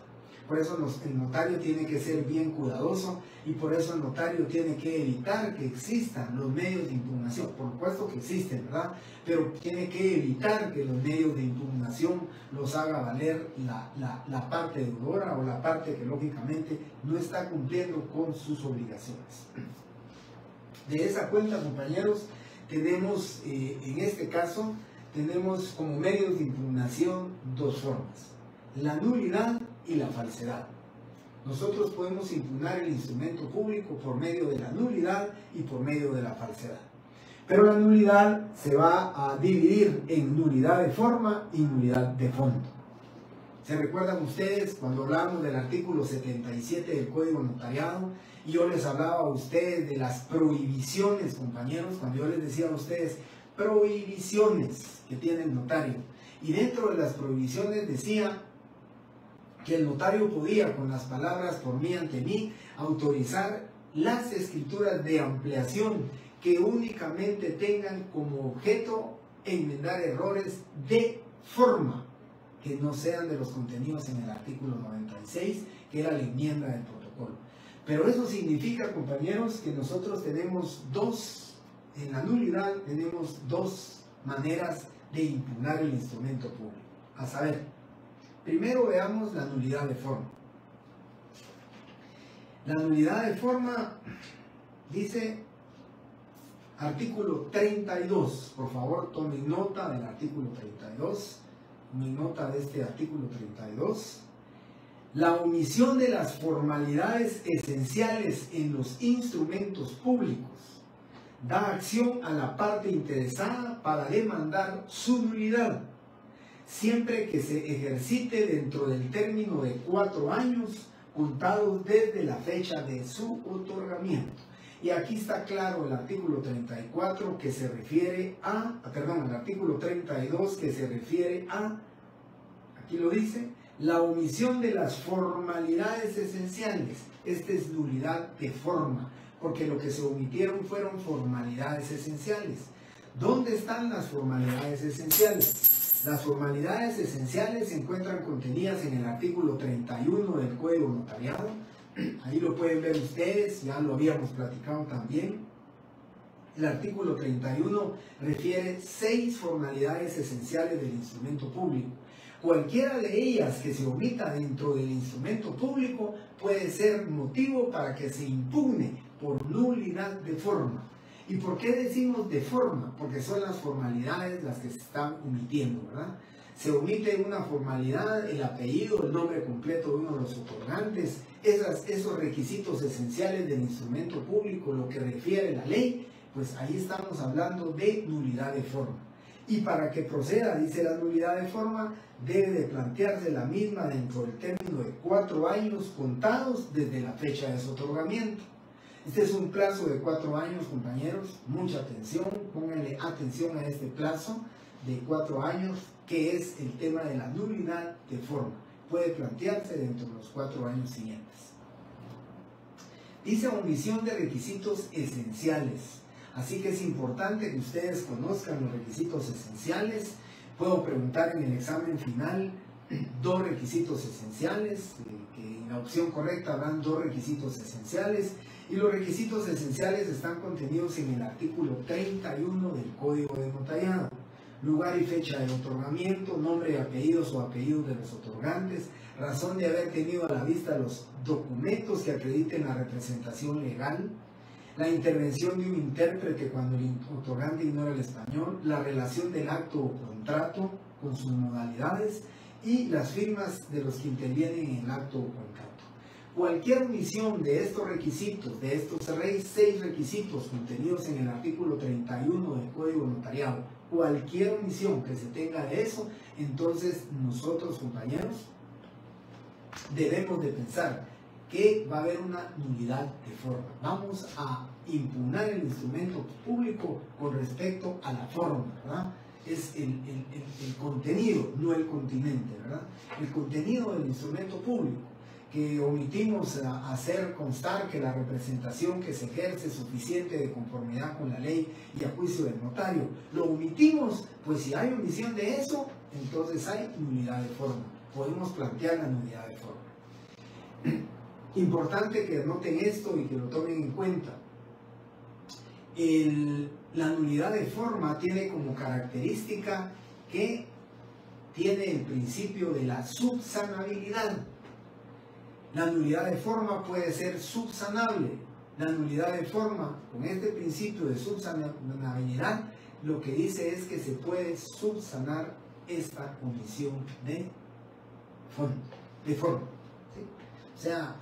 Por eso el notario tiene que ser bien cuidadoso, y por eso el notario tiene que evitar que existan los medios de impugnación. Por supuesto que existen, ¿verdad? Pero tiene que evitar que los medios de impugnación los haga valer la parte deudora, o la parte que lógicamente no está cumpliendo con sus obligaciones. De esa cuenta, compañeros, tenemos, en este caso, tenemos como medios de impugnación dos formas: la nulidad y la falsedad. Nosotros podemos impugnar el instrumento público por medio de la nulidad y por medio de la falsedad. Pero la nulidad se va a dividir en nulidad de forma y nulidad de fondo. ¿Se recuerdan ustedes cuando hablamos del artículo 77 del Código Notariado? Y yo les hablaba a ustedes de las prohibiciones, compañeros, cuando yo les decía a ustedes prohibiciones que tiene el notario. Y dentro de las prohibiciones decía que el notario podía, con las palabras por mí ante mí, autorizar las escrituras de ampliación que únicamente tengan como objeto enmendar errores de forma, que no sean de los contenidos en el artículo 96, que era la enmienda del protocolo. Pero eso significa, compañeros, que nosotros tenemos en la nulidad tenemos dos maneras de impugnar el instrumento público. A saber, primero veamos la nulidad de forma. La nulidad de forma dice artículo 32. Por favor, tomen nota del artículo 32. Tomen nota de este artículo 32. La omisión de las formalidades esenciales en los instrumentos públicos da acción a la parte interesada para demandar su nulidad, siempre que se ejercite dentro del término de 4 años contados desde la fecha de su otorgamiento. Y aquí está claro el artículo 34 que se refiere el artículo 32 que se refiere aquí lo dice, la omisión de las formalidades esenciales. Esta es nulidad de forma, porque lo que se omitieron fueron formalidades esenciales. ¿Dónde están las formalidades esenciales? Las formalidades esenciales se encuentran contenidas en el artículo 31 del Código Notariado. Ahí lo pueden ver ustedes, ya lo habíamos platicado también. El artículo 31 refiere 6 formalidades esenciales del instrumento público. Cualquiera de ellas que se omita dentro del instrumento público puede ser motivo para que se impugne por nulidad de forma. ¿Y por qué decimos de forma? Porque son las formalidades las que se están omitiendo, ¿verdad? Se omite una formalidad, el apellido, el nombre completo de uno de los otorgantes, esos requisitos esenciales del instrumento público, lo que refiere la ley, pues ahí estamos hablando de nulidad de forma. Y para que proceda, dice la nulidad de forma, debe de plantearse la misma dentro del término de 4 años contados desde la fecha de su otorgamiento. Este es un plazo de 4 años, compañeros. Mucha atención, pónganle atención a este plazo de 4 años, que es el tema de la nulidad de forma. Puede plantearse dentro de los 4 años siguientes. Dice omisión de requisitos esenciales. Así que es importante que ustedes conozcan los requisitos esenciales. Puedo preguntar en el examen final 2 requisitos esenciales, que en la opción correcta habrán 2 requisitos esenciales, y los requisitos esenciales están contenidos en el artículo 31 del Código de Notariado. Lugar y fecha de otorgamiento, nombre y apellidos o apellidos de los otorgantes, razón de haber tenido a la vista los documentos que acrediten la representación legal, la intervención de un intérprete cuando el otorgante ignora el español, la relación del acto o contrato con sus modalidades y las firmas de los que intervienen en el acto o contrato. Cualquier omisión de estos requisitos, de estos 6 requisitos contenidos en el artículo 31 del Código Notariado, cualquier omisión que se tenga de eso, entonces nosotros, compañeros, debemos de pensar que va a haber una nulidad de forma. Vamos a impugnar el instrumento público con respecto a la forma, ¿verdad? Es el contenido, no el continente, ¿verdad? El contenido del instrumento público, que omitimos hacer constar que la representación que se ejerce es suficiente de conformidad con la ley y a juicio del notario. Lo omitimos, pues si hay omisión de eso, entonces hay nulidad de forma. Podemos plantear la nulidad de forma. Importante que noten esto y que lo tomen en cuenta. La nulidad de forma tiene como característica que tiene el principio de la subsanabilidad. La nulidad de forma puede ser subsanable. La nulidad de forma, con este principio de subsanabilidad, lo que dice es que se puede subsanar esta omisión de forma. ¿Sí? O sea,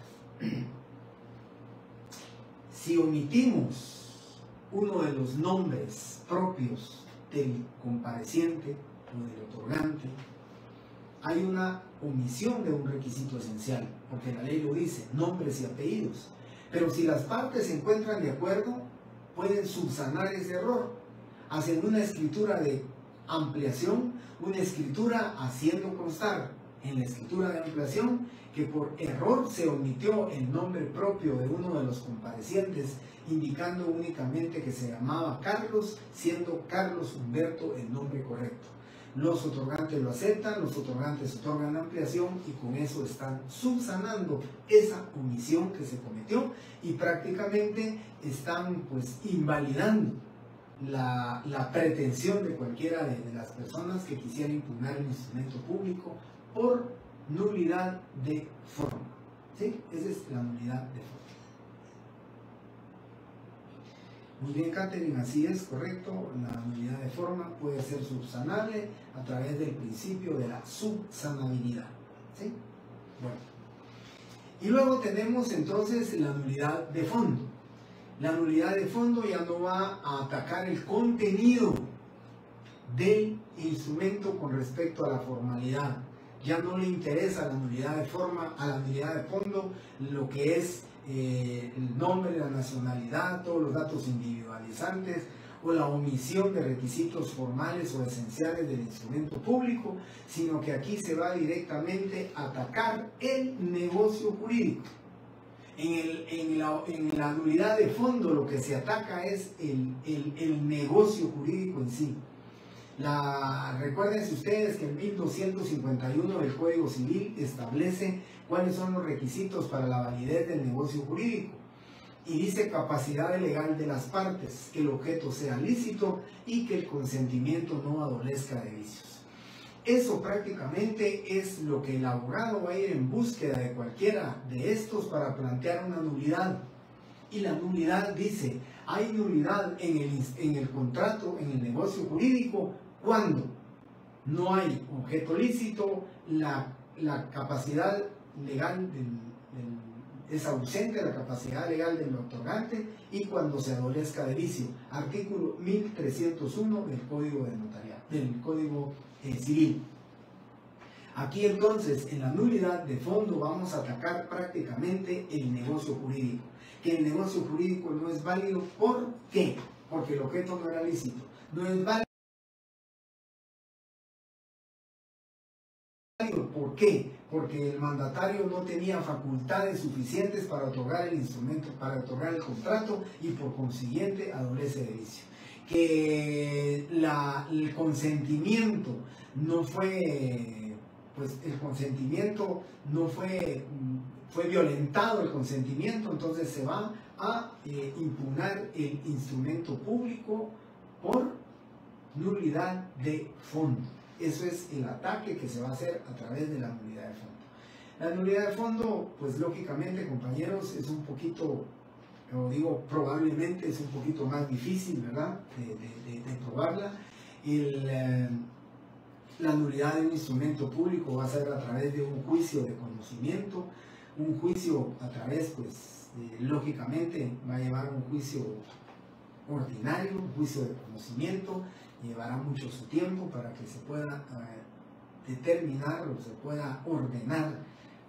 si omitimos uno de los nombres propios del compareciente o del otorgante, hay una omisión de un requisito esencial, porque la ley lo dice, nombres y apellidos. Pero si las partes se encuentran de acuerdo, pueden subsanar ese error. Hacen una escritura de ampliación, una escritura haciendo constar en la escritura de ampliación que por error se omitió el nombre propio de uno de los comparecientes, indicando únicamente que se llamaba Carlos, siendo Carlos Humberto el nombre correcto. Los otorgantes lo aceptan, los otorgantes otorgan la ampliación y con eso están subsanando esa omisión que se cometió y prácticamente están pues invalidando la pretensión de cualquiera de las personas que quisieran impugnar el instrumento público por nulidad de forma. ¿Sí? Esa es la nulidad de forma. Muy bien, Catherine, así es, correcto. La nulidad de forma puede ser subsanable a través del principio de la subsanabilidad. ¿Sí? Bueno. Y luego tenemos entonces la nulidad de fondo. La nulidad de fondo ya no va a atacar el contenido del instrumento con respecto a la formalidad. Ya no le interesa la nulidad de forma, a la nulidad de fondo, lo que es el nombre, la nacionalidad, todos los datos individualizantes o la omisión de requisitos formales o esenciales del instrumento público, sino que aquí se va directamente a atacar el negocio jurídico. En la nulidad de fondo lo que se ataca es el negocio jurídico en sí. Recuérdense ustedes que el 1251 del Código Civil establece cuáles son los requisitos para la validez del negocio jurídico y dice capacidad legal de las partes, que el objeto sea lícito y que el consentimiento no adolezca de vicios. Eso prácticamente es lo que el abogado va a ir en búsqueda de cualquiera de estos para plantear una nulidad. Y la nulidad dice, hay nulidad en el contrato, en el negocio jurídico, cuando no hay objeto lícito, la capacidad legal es ausente, la capacidad legal del otorgante, y cuando se adolezca de vicio. Artículo 1301 del Código de Notariado, del Código Civil. Aquí entonces, en la nulidad de fondo, vamos a atacar prácticamente el negocio jurídico. Que el negocio jurídico no es válido, ¿por qué? Porque el objeto no era lícito. No es válido. ¿Por qué? Porque el mandatario no tenía facultades suficientes para otorgar el instrumento, para otorgar el contrato, y por consiguiente adolece de vicio. Que el consentimiento no fue, pues el consentimiento no fue violentado el consentimiento, entonces se va a impugnar el instrumento público por nulidad de fondo. Eso es el ataque que se va a hacer a través de la nulidad de fondo. La nulidad de fondo, pues lógicamente, compañeros, es un poquito yo digo probablemente, es un poquito más difícil, ¿verdad?, de probarla. La nulidad de un instrumento público va a ser a través de un juicio de conocimiento, un juicio a través, pues, lógicamente va a llevar un juicio ordinario, un juicio de conocimiento, llevará mucho su tiempo para que se pueda determinar o se pueda ordenar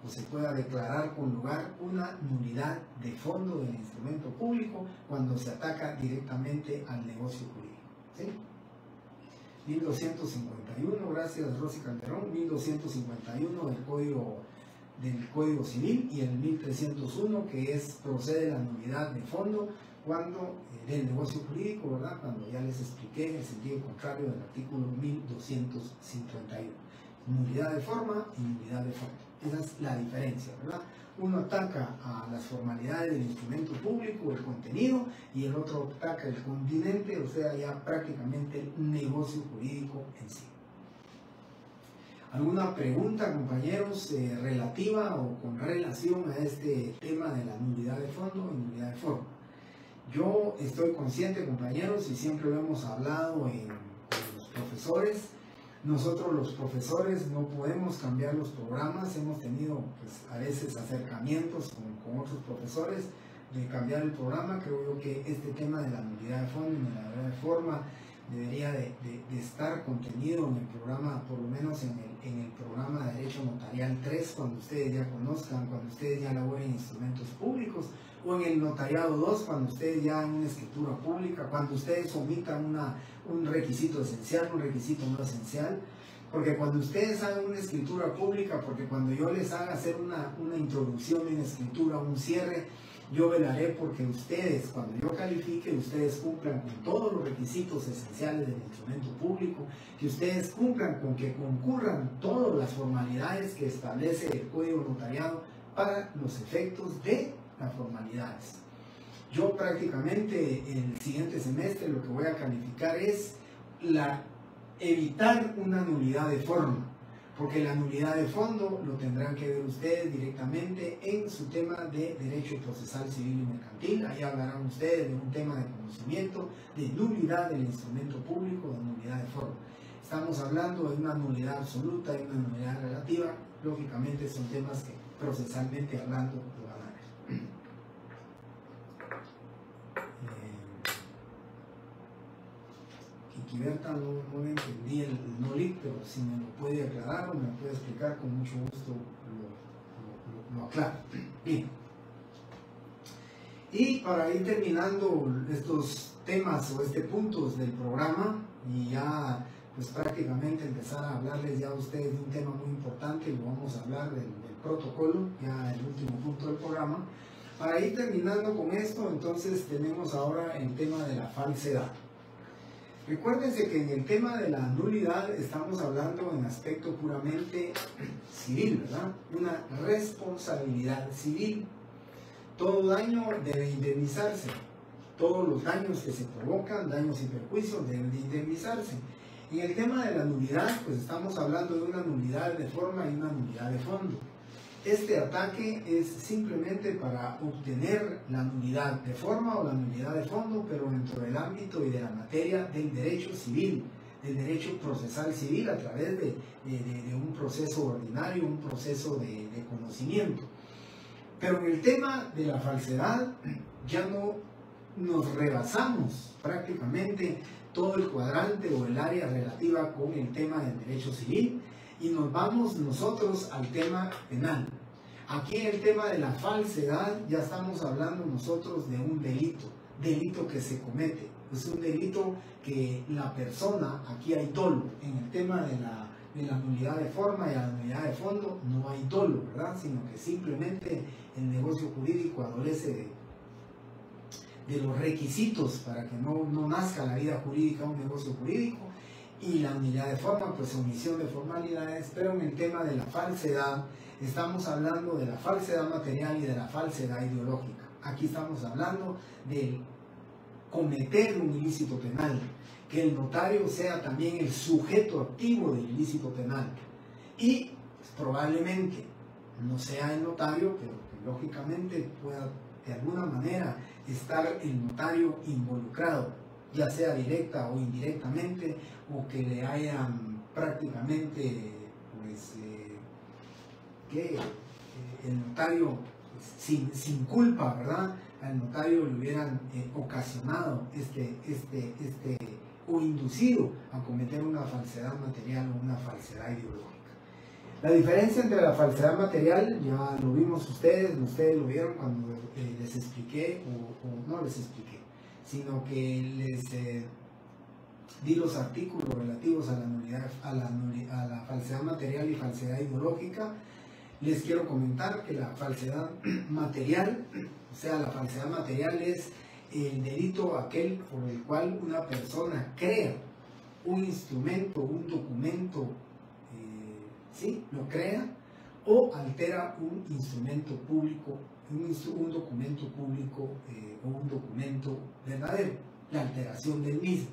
o se pueda declarar con lugar una nulidad de fondo del instrumento público cuando se ataca directamente al negocio jurídico, ¿sí? 1251, gracias Rosy Calderón, 1251 del Código Civil, y el 1301 que procede la nulidad de fondo cuando del negocio jurídico, ¿verdad?, cuando ya les expliqué el sentido contrario del artículo 1251. Nulidad de forma y nulidad de fondo. Esa es la diferencia, ¿verdad? Uno ataca a las formalidades del instrumento público, el contenido, y el otro ataca el continente, o sea, ya prácticamente el negocio jurídico en sí. ¿Alguna pregunta, compañeros, relativa o con relación a este tema de la nulidad de fondo y nulidad de forma? Yo estoy consciente, compañeros, y siempre lo hemos hablado con los profesores. Nosotros los profesores no podemos cambiar los programas. Hemos tenido, pues, a veces acercamientos con otros profesores de cambiar el programa. Creo yo que este tema de la nulidad de fondo y nulidad de forma debería de estar contenido en el programa, por lo menos en el programa de Derecho Notarial 3, cuando ustedes ya conozcan, cuando ustedes ya elaboren instrumentos públicos, o en el Notariado 2, cuando ustedes ya en una escritura pública, cuando ustedes omitan un requisito esencial, un requisito no esencial, porque cuando ustedes hagan una escritura pública, porque cuando yo les haga hacer una introducción en escritura, un cierre, yo velaré porque ustedes, cuando yo califique, ustedes cumplan con todos los requisitos esenciales del instrumento público, que ustedes cumplan con que concurran todas las formalidades que establece el Código Notariado para los efectos de las formalidades. Yo prácticamente el siguiente semestre lo que voy a calificar es evitar una nulidad de forma, porque la nulidad de fondo lo tendrán que ver ustedes directamente en su tema de Derecho Procesal Civil y Mercantil. Ahí hablarán ustedes de un tema de conocimiento, de nulidad del instrumento público, de nulidad de forma. Estamos hablando de una nulidad absoluta y una nulidad relativa. Lógicamente son temas que procesalmente hablando lo van a ver. Berta, no le entendí el NOLIC, pero si me lo puede aclarar o me lo puede explicar, con mucho gusto lo aclaro. Bien. Y para ir terminando estos temas o puntos del programa, y ya pues prácticamente empezar a hablarles ya a ustedes de un tema muy importante, y lo vamos a hablar del protocolo, ya el último punto del programa. Para ir terminando con esto, entonces tenemos ahora el tema de la falsedad. Recuérdense que en el tema de la nulidad estamos hablando en aspecto puramente civil, ¿verdad? Una responsabilidad civil. Todo daño debe indemnizarse. Todos los daños que se provocan, daños y perjuicios, deben de indemnizarse. En el tema de la nulidad, pues estamos hablando de una nulidad de forma y una nulidad de fondo. Este ataque es simplemente para obtener la nulidad de forma o la nulidad de fondo, pero dentro del ámbito y de la materia del derecho civil, del derecho procesal civil, a través de un proceso ordinario, un proceso de conocimiento. Pero en el tema de la falsedad ya no nos rebasamos prácticamente todo el cuadrante o el área relativa con el tema del derecho civil, y nos vamos nosotros al tema penal. Aquí en el tema de la falsedad ya estamos hablando nosotros de un delito que se comete. Es un delito que la persona, aquí hay dolo. En el tema de la nulidad de forma y la nulidad de fondo no hay dolo, ¿verdad? Sino que simplemente el negocio jurídico adolece de los requisitos para que no nazca la vida jurídica un negocio jurídico. Y la nulidad de forma, pues omisión de formalidades. Pero en el tema de la falsedad, estamos hablando de la falsedad material y de la falsedad ideológica. Aquí estamos hablando de cometer un ilícito penal, que el notario sea también el sujeto activo del ilícito penal. Y pues, probablemente no sea el notario, pero que lógicamente pueda de alguna manera estar el notario involucrado, ya sea directa o indirectamente, o que le hayan prácticamente, pues, que el notario, pues, sin culpa, ¿verdad? Al notario le hubieran ocasionado o inducido a cometer una falsedad material o una falsedad ideológica. La diferencia entre la falsedad material, ya lo vimos ustedes lo vieron cuando les expliqué, o no les expliqué, sino que les di los artículos relativos a la falsedad material y falsedad ideológica. Les quiero comentar que la falsedad material, o sea, la falsedad material es el delito aquel por el cual una persona crea un instrumento, un documento, lo crea o altera un instrumento público, un documento público o un documento verdadero, la alteración del mismo,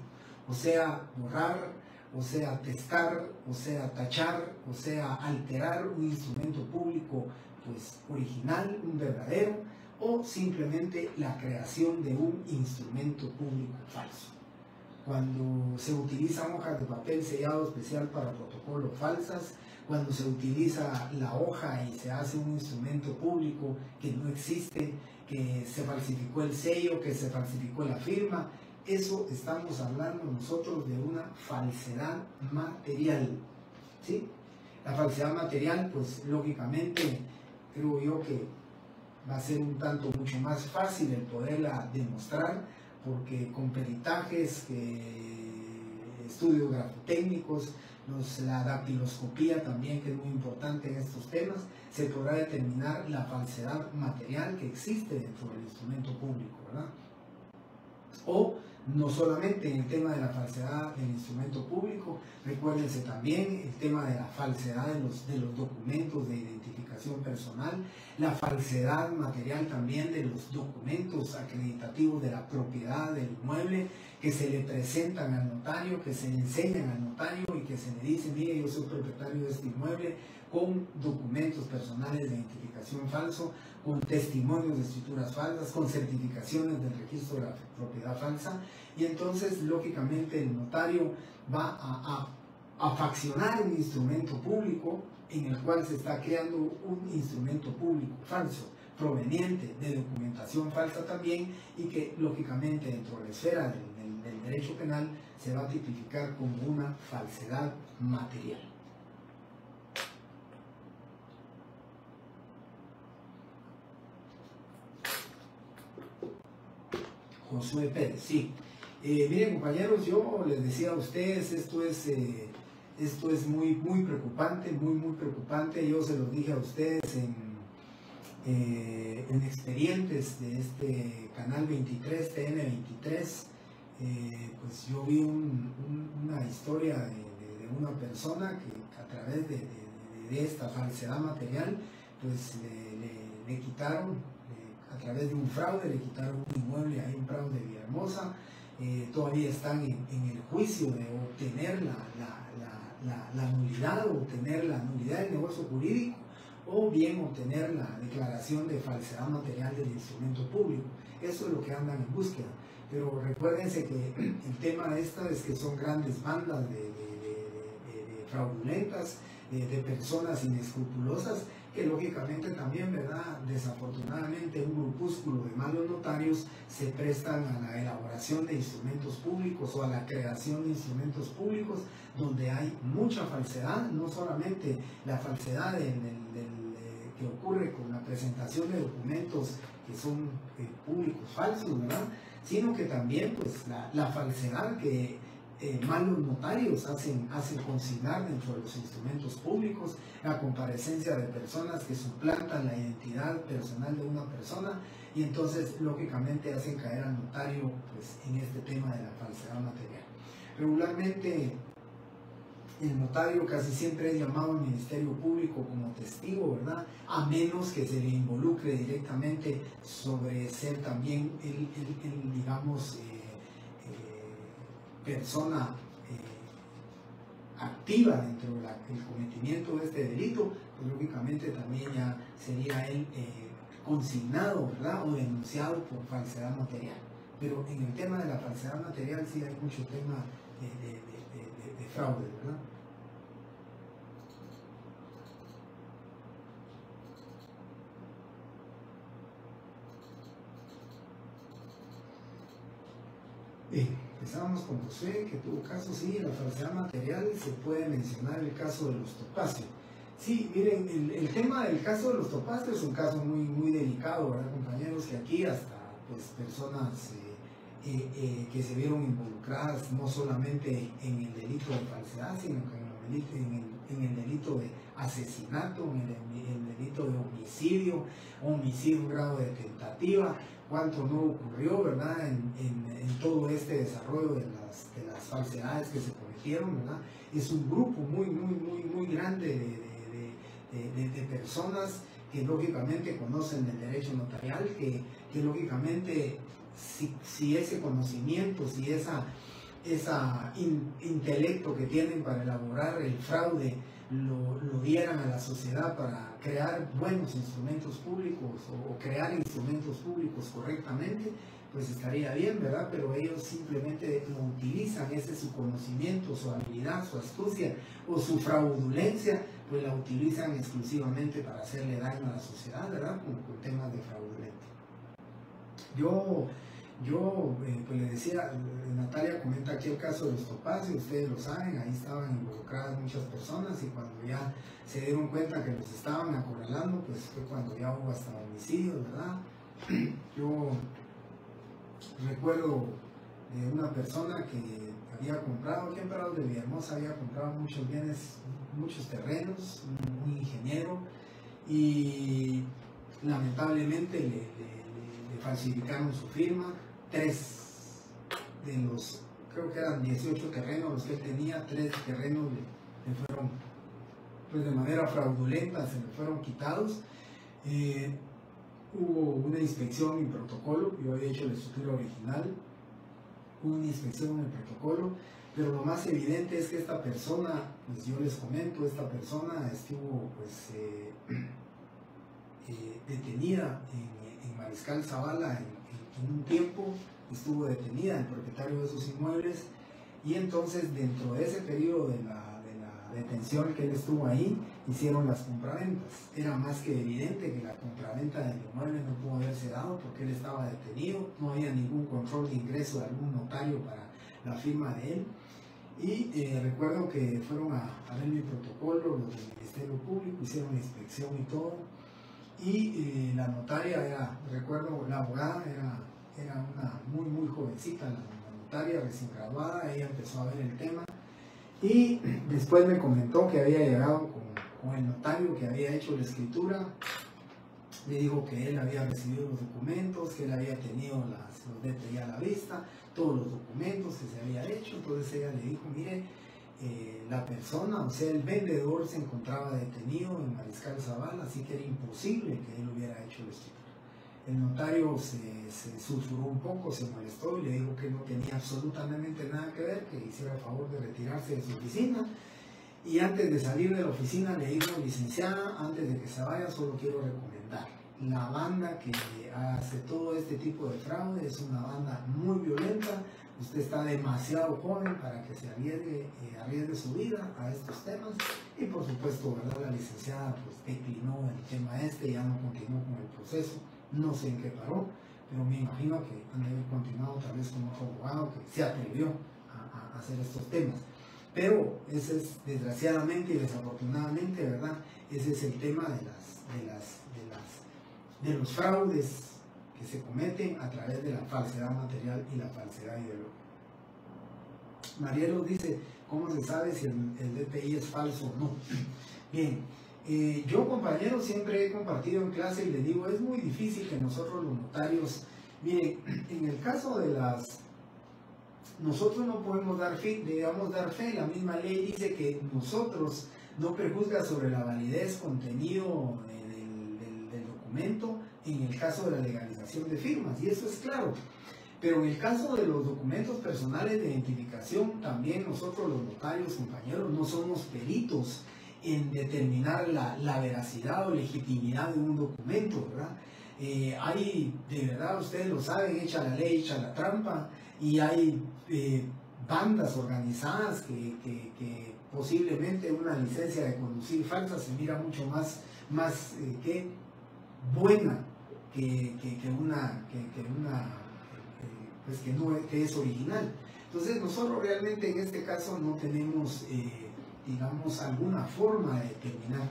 o sea, borrar, o sea, atestar, o sea, tachar, o sea, alterar un instrumento público, pues, original, un verdadero, o simplemente la creación de un instrumento público falso. Cuando se utilizan hojas de papel sellado especial para protocolo falsas, cuando se utiliza la hoja y se hace un instrumento público que no existe, que se falsificó el sello, que se falsificó la firma, eso estamos hablando nosotros de una falsedad material, ¿sí? La falsedad material, pues lógicamente creo yo que va a ser un tanto mucho más fácil el poderla demostrar, porque con peritajes, estudios grafotécnicos, la dactiloscopía también, que es muy importante en estos temas, se podrá determinar la falsedad material que existe dentro del instrumento público, ¿verdad? O no solamente en el tema de la falsedad del instrumento público, recuérdense también el tema de la falsedad de los documentos de identificación personal, la falsedad material también de los documentos acreditativos de la propiedad del inmueble que se le presentan al notario, que se le enseñan al notario y que se le dice, mire, yo soy propietario de este inmueble, con documentos personales de identificación falso, con testimonios de escrituras falsas, con certificaciones del registro de la propiedad falsa, y entonces lógicamente el notario va a faccionar un instrumento público en el cual se está creando un instrumento público falso, proveniente de documentación falsa también, y que lógicamente dentro de la esfera del derecho penal se va a tipificar como una falsedad material. Josué Pérez, sí. Miren, compañeros, yo les decía a ustedes, esto es muy preocupante, muy preocupante. Yo se los dije a ustedes en expedientes de este canal 23, TN23, pues yo vi una historia de una persona que a través de esta falsedad material, pues le quitaron, a través de un fraude, le quitaron un inmueble ahí, un fraude de Villahermosa. Todavía están en el juicio de obtener la nulidad, o obtener la nulidad del negocio jurídico, o bien obtener la declaración de falsedad material del instrumento público. Eso es lo que andan en búsqueda. Pero recuérdense que el tema de esta es que son grandes bandas de fraudulentas, de personas inescrupulosas, que lógicamente también, ¿verdad?, desafortunadamente un grupúsculo de malos notarios se prestan a la elaboración de instrumentos públicos o a la creación de instrumentos públicos donde hay mucha falsedad, no solamente la falsedad que ocurre con la presentación de documentos que son públicos falsos, ¿verdad?, sino que también pues la falsedad que malos notarios hacen consignar dentro de los instrumentos públicos, la comparecencia de personas que suplantan la identidad personal de una persona, y entonces lógicamente hacen caer al notario pues en este tema de la falsedad material. Regularmente el notario casi siempre es llamado al Ministerio Público como testigo, ¿verdad?, a menos que se le involucre directamente sobre ser también digamos, persona activa dentro del cometimiento de este delito, pues lógicamente también ya sería él consignado, ¿verdad? O denunciado por falsedad material. Pero en el tema de la falsedad material sí hay mucho tema de fraude, ¿verdad? Bien, empezábamos con José, que tuvo caso, sí, la falsedad material se puede mencionar el caso de los topacios. Sí, miren, el tema del caso de los topacios es un caso muy delicado, ¿verdad, compañeros? Que aquí hasta pues, personas que se vieron involucradas no solamente en el delito de falsedad, sino que en el delito de asesinato, en el delito de homicidio en grado de tentativa, cuánto no ocurrió, ¿verdad? En todo este desarrollo de las falsedades que se cometieron, ¿verdad? Es un grupo muy grande de personas que lógicamente conocen el derecho notarial, que lógicamente si ese conocimiento, si esa intelecto que tienen para elaborar el fraude lo dieran a la sociedad para crear buenos instrumentos públicos o crear instrumentos públicos correctamente, pues estaría bien, ¿verdad? Pero ellos simplemente lo utilizan, ese es su conocimiento, su habilidad, su astucia o su fraudulencia, pues la utilizan exclusivamente para hacerle daño a la sociedad, ¿verdad? Con temas de fraudulento. Yo pues le decía, Natalia comenta aquí el caso de los topacios, ustedes lo saben, ahí estaban involucradas muchas personas y cuando ya se dieron cuenta que los estaban acorralando, pues fue cuando ya hubo hasta homicidios, ¿verdad? Yo recuerdo de una persona que había comprado, aquí en Prados de Villahermosa había comprado muchos bienes, muchos terrenos, un ingeniero, y lamentablemente le falsificaron su firma. 3 de los, creo que eran 18 terrenos los que él tenía, 3 terrenos le fueron, pues de manera fraudulenta, se le fueron quitados. Hubo una inspección en protocolo, yo había hecho la estructura original, hubo una inspección en el protocolo, pero lo más evidente es que esta persona, pues yo les comento, esta persona estuvo pues detenida en Mariscal Zavala en un tiempo, estuvo detenida el propietario de esos inmuebles, y entonces dentro de ese periodo de la detención que él estuvo ahí, hicieron las compraventas. Era más que evidente que la compraventa del inmueble no pudo haberse dado porque él estaba detenido, no había ningún control de ingreso de algún notario para la firma de él. Y recuerdo que fueron a ver mi protocolo, los del Ministerio Público, hicieron la inspección y todo. Y la notaria era, recuerdo, la abogada era una muy jovencita, la notaria recién graduada, ella empezó a ver el tema y después me comentó que había llegado con el notario que había hecho la escritura, le dijo que él había recibido los documentos, que él había tenido los DTI a la vista, todos los documentos que se había hecho. Entonces ella le dijo, mire, la persona, o sea, el vendedor se encontraba detenido en Mariscal Zavala, así que era imposible que él hubiera hecho la escritura. El notario se sulfuró un poco, se molestó y le dijo que no tenía absolutamente nada que ver, que hiciera el favor de retirarse de su oficina. Y antes de salir de la oficina le dijo, licenciada, antes de que se vaya, solo quiero recomendar. La banda que hace todo este tipo de fraude es una banda muy violenta. Usted está demasiado joven para que se arriesgue su vida a estos temas. Y por supuesto, ¿verdad? La licenciada pues declinó el tema ya no continuó con el proceso. No sé en qué paró, pero me imagino que han de haber continuado tal vez con otro abogado que se atrevió a hacer estos temas. Pero ese es, desgraciadamente y desafortunadamente, ¿verdad? Ese es el tema de los fraudes que se cometen a través de la falsedad material y la falsedad ideológica. Marielo dice, ¿cómo se sabe si el DTI es falso o no? Bien, yo, compañeros, siempre he compartido en clase y les digo, es muy difícil que nosotros los notarios, miren, en el caso de nosotros no podemos dar fe, la misma ley dice que nosotros no prejuzga sobre la validez, contenido del documento en el caso de la legalización de firmas, y eso es claro. Pero en el caso de los documentos personales de identificación, también nosotros los notarios, compañeros, no somos peritos en determinar la veracidad o legitimidad de un documento, ¿verdad? Hay, de verdad, ustedes lo saben, echa la ley, echa la trampa, y hay bandas organizadas que posiblemente una licencia de conducir falsa se mira mucho más que buena que una pues que es original. Entonces nosotros realmente en este caso no tenemos digamos alguna forma de determinar.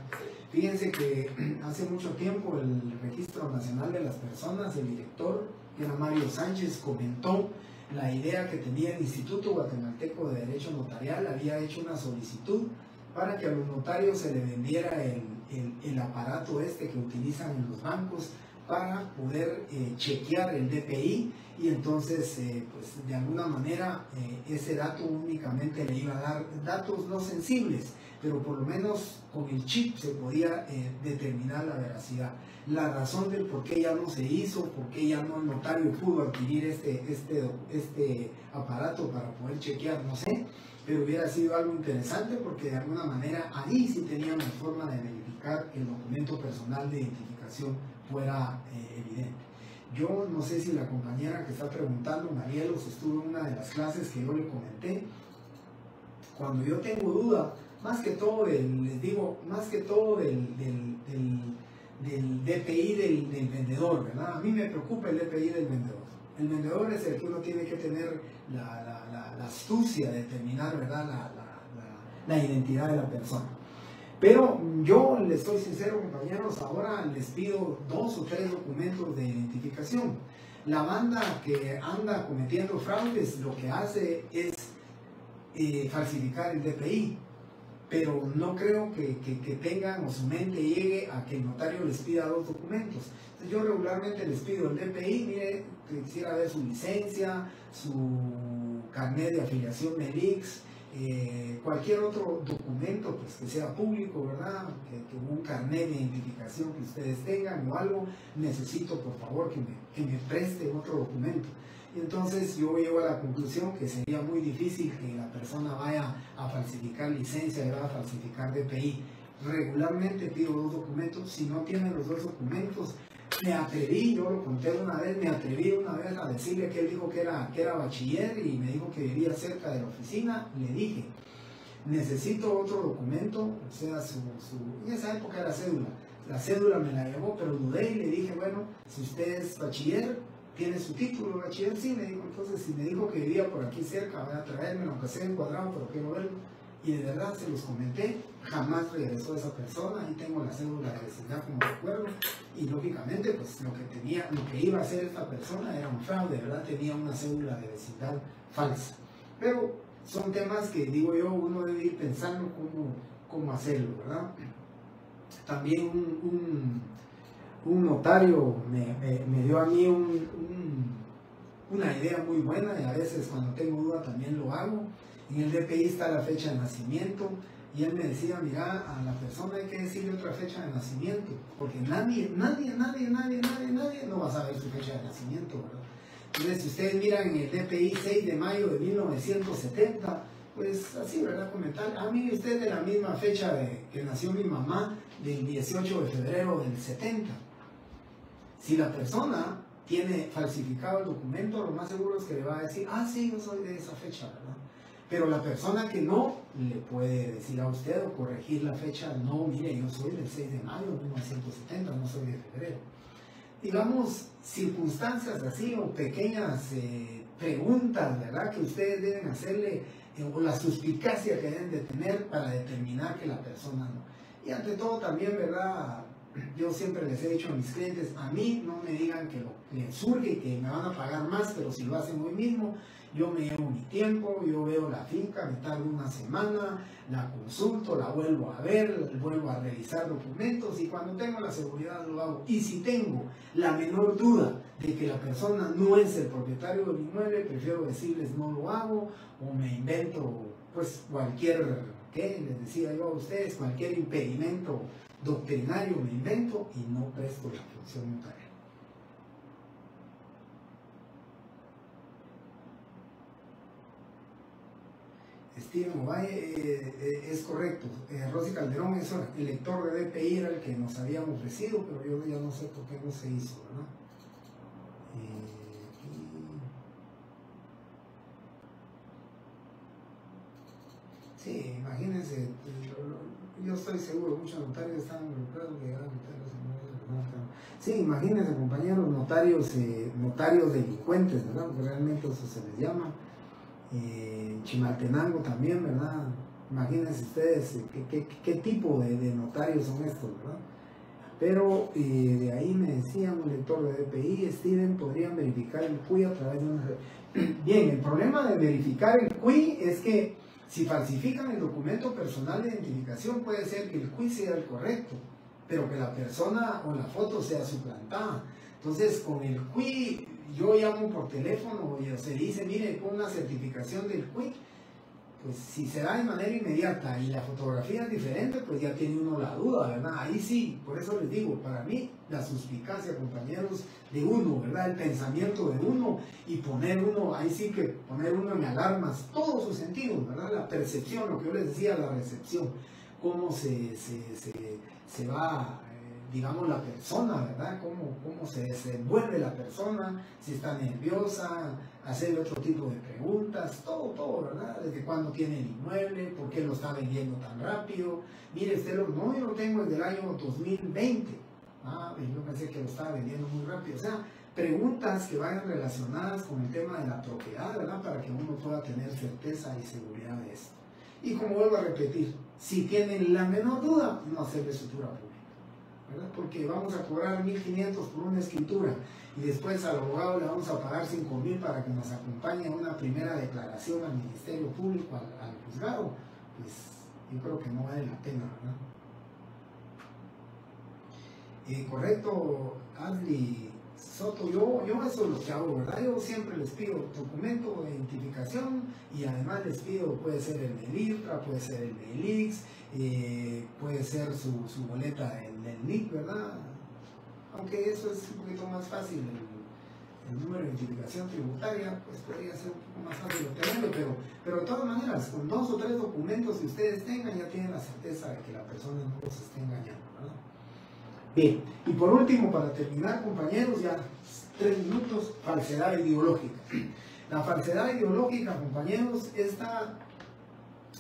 Fíjense que hace mucho tiempo el Registro Nacional de las Personas, el director, que era Mario Sánchez, comentó la idea que tenía el Instituto Guatemalteco de Derecho Notarial. Había hecho una solicitud para que a los notarios se le vendiera el aparato que utilizan en los bancos para poder chequear el DPI, y entonces pues de alguna manera ese dato únicamente le iba a dar datos no sensibles, pero por lo menos con el chip se podía determinar la veracidad. La razón del por qué ya no se hizo, por qué ya no el notario pudo adquirir este aparato para poder chequear, no sé, pero hubiera sido algo interesante porque de alguna manera ahí sí teníamos forma de verificar que el documento personal de identificación fuera evidente. Yo no sé si la compañera que está preguntando, Marielos, estuvo en una de las clases que yo le comenté. Cuando yo tengo duda, más que todo les digo, más que todo del DPI del vendedor, ¿verdad? A mí me preocupa el DPI del vendedor. El vendedor es el que uno tiene que tener la astucia de determinar, ¿verdad?, la identidad de la persona. Pero yo les soy sincero, compañeros, ahora les pido 2 o 3 documentos de identificación. La banda que anda cometiendo fraudes lo que hace es falsificar el DPI, pero no creo que tengan o su mente llegue a que el notario les pida 2 documentos. Entonces yo regularmente les pido el DPI, mire, quisiera ver su licencia, su carnet de afiliación del IX, cualquier otro documento pues, que sea público, ¿verdad? Que un carnet de identificación que ustedes tengan o algo, necesito por favor que me presten otro documento. Y entonces yo llego a la conclusión que sería muy difícil que la persona vaya a falsificar licencia y vaya a falsificar DPI. Regularmente pido 2 documentos. Si no tienen los 2 documentos, me atreví, yo lo conté una vez, me atreví una vez a decirle que él dijo que era bachiller y me dijo que vivía cerca de la oficina. Le dije, necesito otro documento, o sea, en esa época era cédula. La cédula me la llevó, pero dudé y le dije, bueno, si usted es bachiller, tiene su título de bachiller, sí, me dijo. Entonces, si me dijo que vivía por aquí cerca, voy a traérmelo, aunque sea encuadrado, pero quiero verlo. Y de verdad se los comenté, jamás regresó esa persona. Ahí tengo la cédula de vecindad como recuerdo, y lógicamente pues lo que iba a hacer esta persona era un fraude, ¿verdad? Tenía una cédula de vecindad falsa. Pero son temas que, digo yo, uno debe ir pensando cómo hacerlo, ¿verdad? También un notario me dio a mí una idea muy buena, y a veces cuando tengo duda también lo hago. En el DPI está la fecha de nacimiento, y él me decía, mira, a la persona hay que decirle otra fecha de nacimiento, porque nadie no va a saber su fecha de nacimiento, ¿verdad? Entonces, si ustedes miran en el DPI 6 de mayo de 1970, pues así, ¿verdad? Comentar, mire usted de la misma fecha que nació mi mamá, del 18 de febrero del 70. Si la persona tiene falsificado el documento, lo más seguro es que le va a decir, sí, yo soy de esa fecha, ¿verdad? Pero la persona que no, le puede decir a usted o corregir la fecha, no, mire, yo soy del 6 de mayo de 1970, no soy de febrero. Digamos, circunstancias así o pequeñas preguntas, ¿verdad?, que ustedes deben hacerle, o la suspicacia que deben de tener para determinar que la persona no. Y ante todo también, ¿verdad?, yo siempre les he dicho a mis clientes, a mí no me digan que les surge que me van a pagar más, pero si lo hacen hoy mismo, yo me llevo mi tiempo, yo veo la finca, me tardo una semana, la consulto, la vuelvo a ver, vuelvo a revisar documentos, y cuando tengo la seguridad lo hago. Y si tengo la menor duda de que la persona no es el propietario del inmueble, prefiero decirles no lo hago, o me invento pues cualquier, ¿qué les decía yo a ustedes? Cualquier impedimento doctrinario me invento y no presto la función notarial. Steven Ovalle, es correcto. Rosy Calderón, eso, el lector de DPI era el que nos habían ofrecido, pero yo ya no sé por qué no se hizo, ¿verdad? Sí, imagínense, yo estoy seguro, muchos notarios están involucrados, sí, imagínense, compañeros, notarios delincuentes, ¿verdad? Porque realmente eso se les llama. Chimaltenango también, ¿verdad? Imagínense ustedes qué tipo de notarios son estos, ¿verdad? Pero de ahí me decían un lector de DPI, Steven, podrían verificar el CUI a través de una... Bien, el problema de verificar el CUI es que si falsifican el documento personal de identificación, puede ser que el CUI sea el correcto, pero que la persona o la foto sea suplantada. Entonces, con el CUI, yo llamo por teléfono y se dice, mire, con una certificación del CUI, pues si se da de manera inmediata y la fotografía es diferente, pues ya tiene uno la duda, ¿verdad? Ahí sí, por eso les digo, para mí, la suspicacia, compañeros, de uno, ¿verdad? El pensamiento de uno y poner uno, ahí sí que poner uno en alarmas, todos sus sentidos, ¿verdad? La percepción, lo que yo les decía, la recepción, cómo se va, digamos, la persona, ¿verdad? Cómo se desenvuelve la persona, si está nerviosa, hacer otro tipo de preguntas, todo, ¿verdad? Desde cuándo tiene el inmueble, por qué lo está vendiendo tan rápido. Mire, no, yo lo tengo desde el año 2020. Yo pensé que lo estaba vendiendo muy rápido. O sea, preguntas que vayan relacionadas con el tema de la propiedad, ¿verdad? Para que uno pueda tener certeza y seguridad de esto. Y como vuelvo a repetir, si tienen la menor duda, no hacer escritura pública, ¿verdad? Porque vamos a cobrar 1.500 por una escritura y después al abogado le vamos a pagar 5.000 para que nos acompañe a una primera declaración al Ministerio Público, al juzgado, pues yo creo que no vale la pena, ¿verdad? Correcto, Adli Soto, yo eso es lo que hago, ¿verdad? Yo siempre les pido documento de identificación y además les pido, puede ser el del IRTRA, puede ser el del IX, puede ser su boleta del NIC, ¿verdad? Aunque eso es un poquito más fácil, el número de identificación tributaria, pues podría ser un poco más fácil obtenerlo, pero de todas maneras, con 2 o 3 documentos que ustedes tengan, ya tienen la certeza de que la persona no los esté engañando, ¿verdad? Bien, y por último, para terminar, compañeros, ya 3 minutos, falsedad ideológica. La falsedad ideológica, compañeros, esta,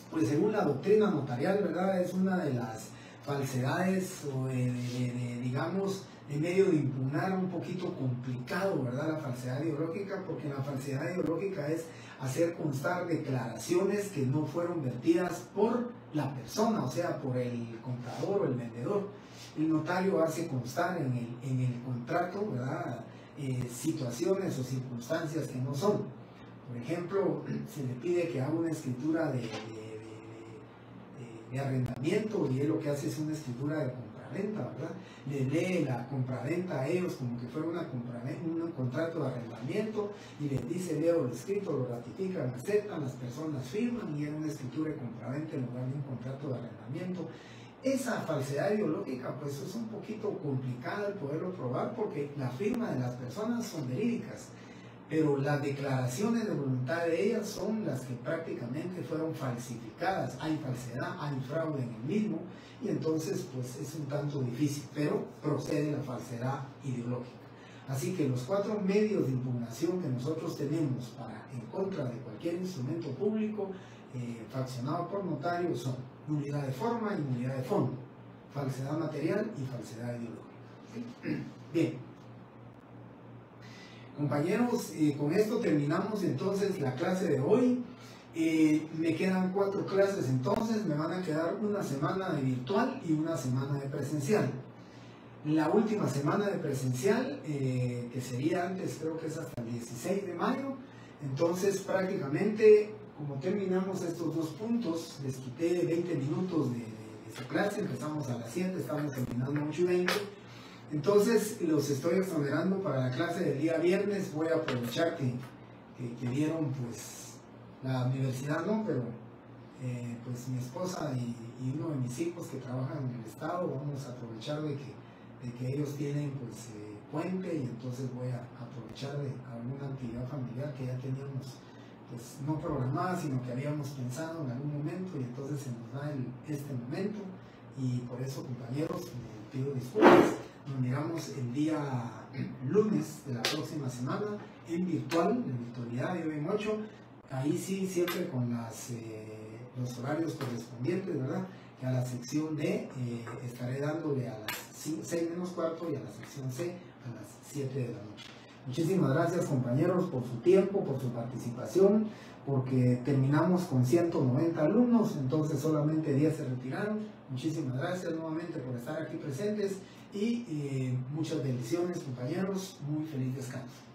pues según la doctrina notarial, ¿verdad? Es una de las falsedades o digamos, de medio de impugnar un poquito complicado, ¿verdad? La falsedad ideológica, porque la falsedad ideológica es hacer constar declaraciones que no fueron vertidas por la persona, o sea, por el comprador o el vendedor. El notario hace constar en el contrato, ¿verdad? Situaciones o circunstancias que no son. Por ejemplo, se le pide que haga una escritura de arrendamiento y él lo que hace es una escritura de compraventa, ¿verdad? Le lee la compraventa a ellos como que fuera un contrato de arrendamiento y les dice, leo lo escrito, lo ratifican, aceptan, las personas firman y es una escritura de compraventa en lugar de un contrato de arrendamiento. Esa falsedad ideológica pues es un poquito complicada el poderlo probar porque la firma de las personas son verídicas, pero las declaraciones de voluntad de ellas son las que prácticamente fueron falsificadas. Hay falsedad, hay fraude en el mismo y entonces pues es un tanto difícil, pero procede la falsedad ideológica. Así que los 4 medios de impugnación que nosotros tenemos en contra de cualquier instrumento público fraccionado por notario son nulidad de forma y nulidad de fondo, falsedad material y falsedad ideológica. ¿Sí? Bien. Compañeros, con esto terminamos entonces la clase de hoy. Me quedan 4 clases entonces, me van a quedar una semana de virtual y una semana de presencial. La última semana de presencial, que sería antes, creo que es hasta el 16 de mayo, entonces prácticamente, como terminamos estos 2 puntos, les quité 20 minutos de su clase, empezamos a las 7, estamos terminando a 8:20. Entonces los estoy exonerando para la clase del día viernes. Voy a aprovechar que vieron pues la universidad, no, pero pues mi esposa y uno de mis hijos que trabajan en el estado, vamos a aprovechar de que ellos tienen pues puente y entonces voy a aprovechar de alguna actividad familiar que ya teníamos pues no programada, sino que habíamos pensado en algún momento y entonces se nos da este momento y por eso, compañeros, me pido disculpas. Nos miramos el día lunes de la próxima semana en virtual, en virtualidad de OEM 8, ahí sí siempre con los horarios correspondientes, ¿verdad? Que a la sección D estaré dándole a las 6 menos cuarto y a la sección C a las 7 de la noche. Muchísimas gracias, compañeros, por su tiempo, por su participación, porque terminamos con 190 alumnos, entonces solamente 10 se retiraron. Muchísimas gracias nuevamente por estar aquí presentes y muchas bendiciones, compañeros. Muy feliz descanso.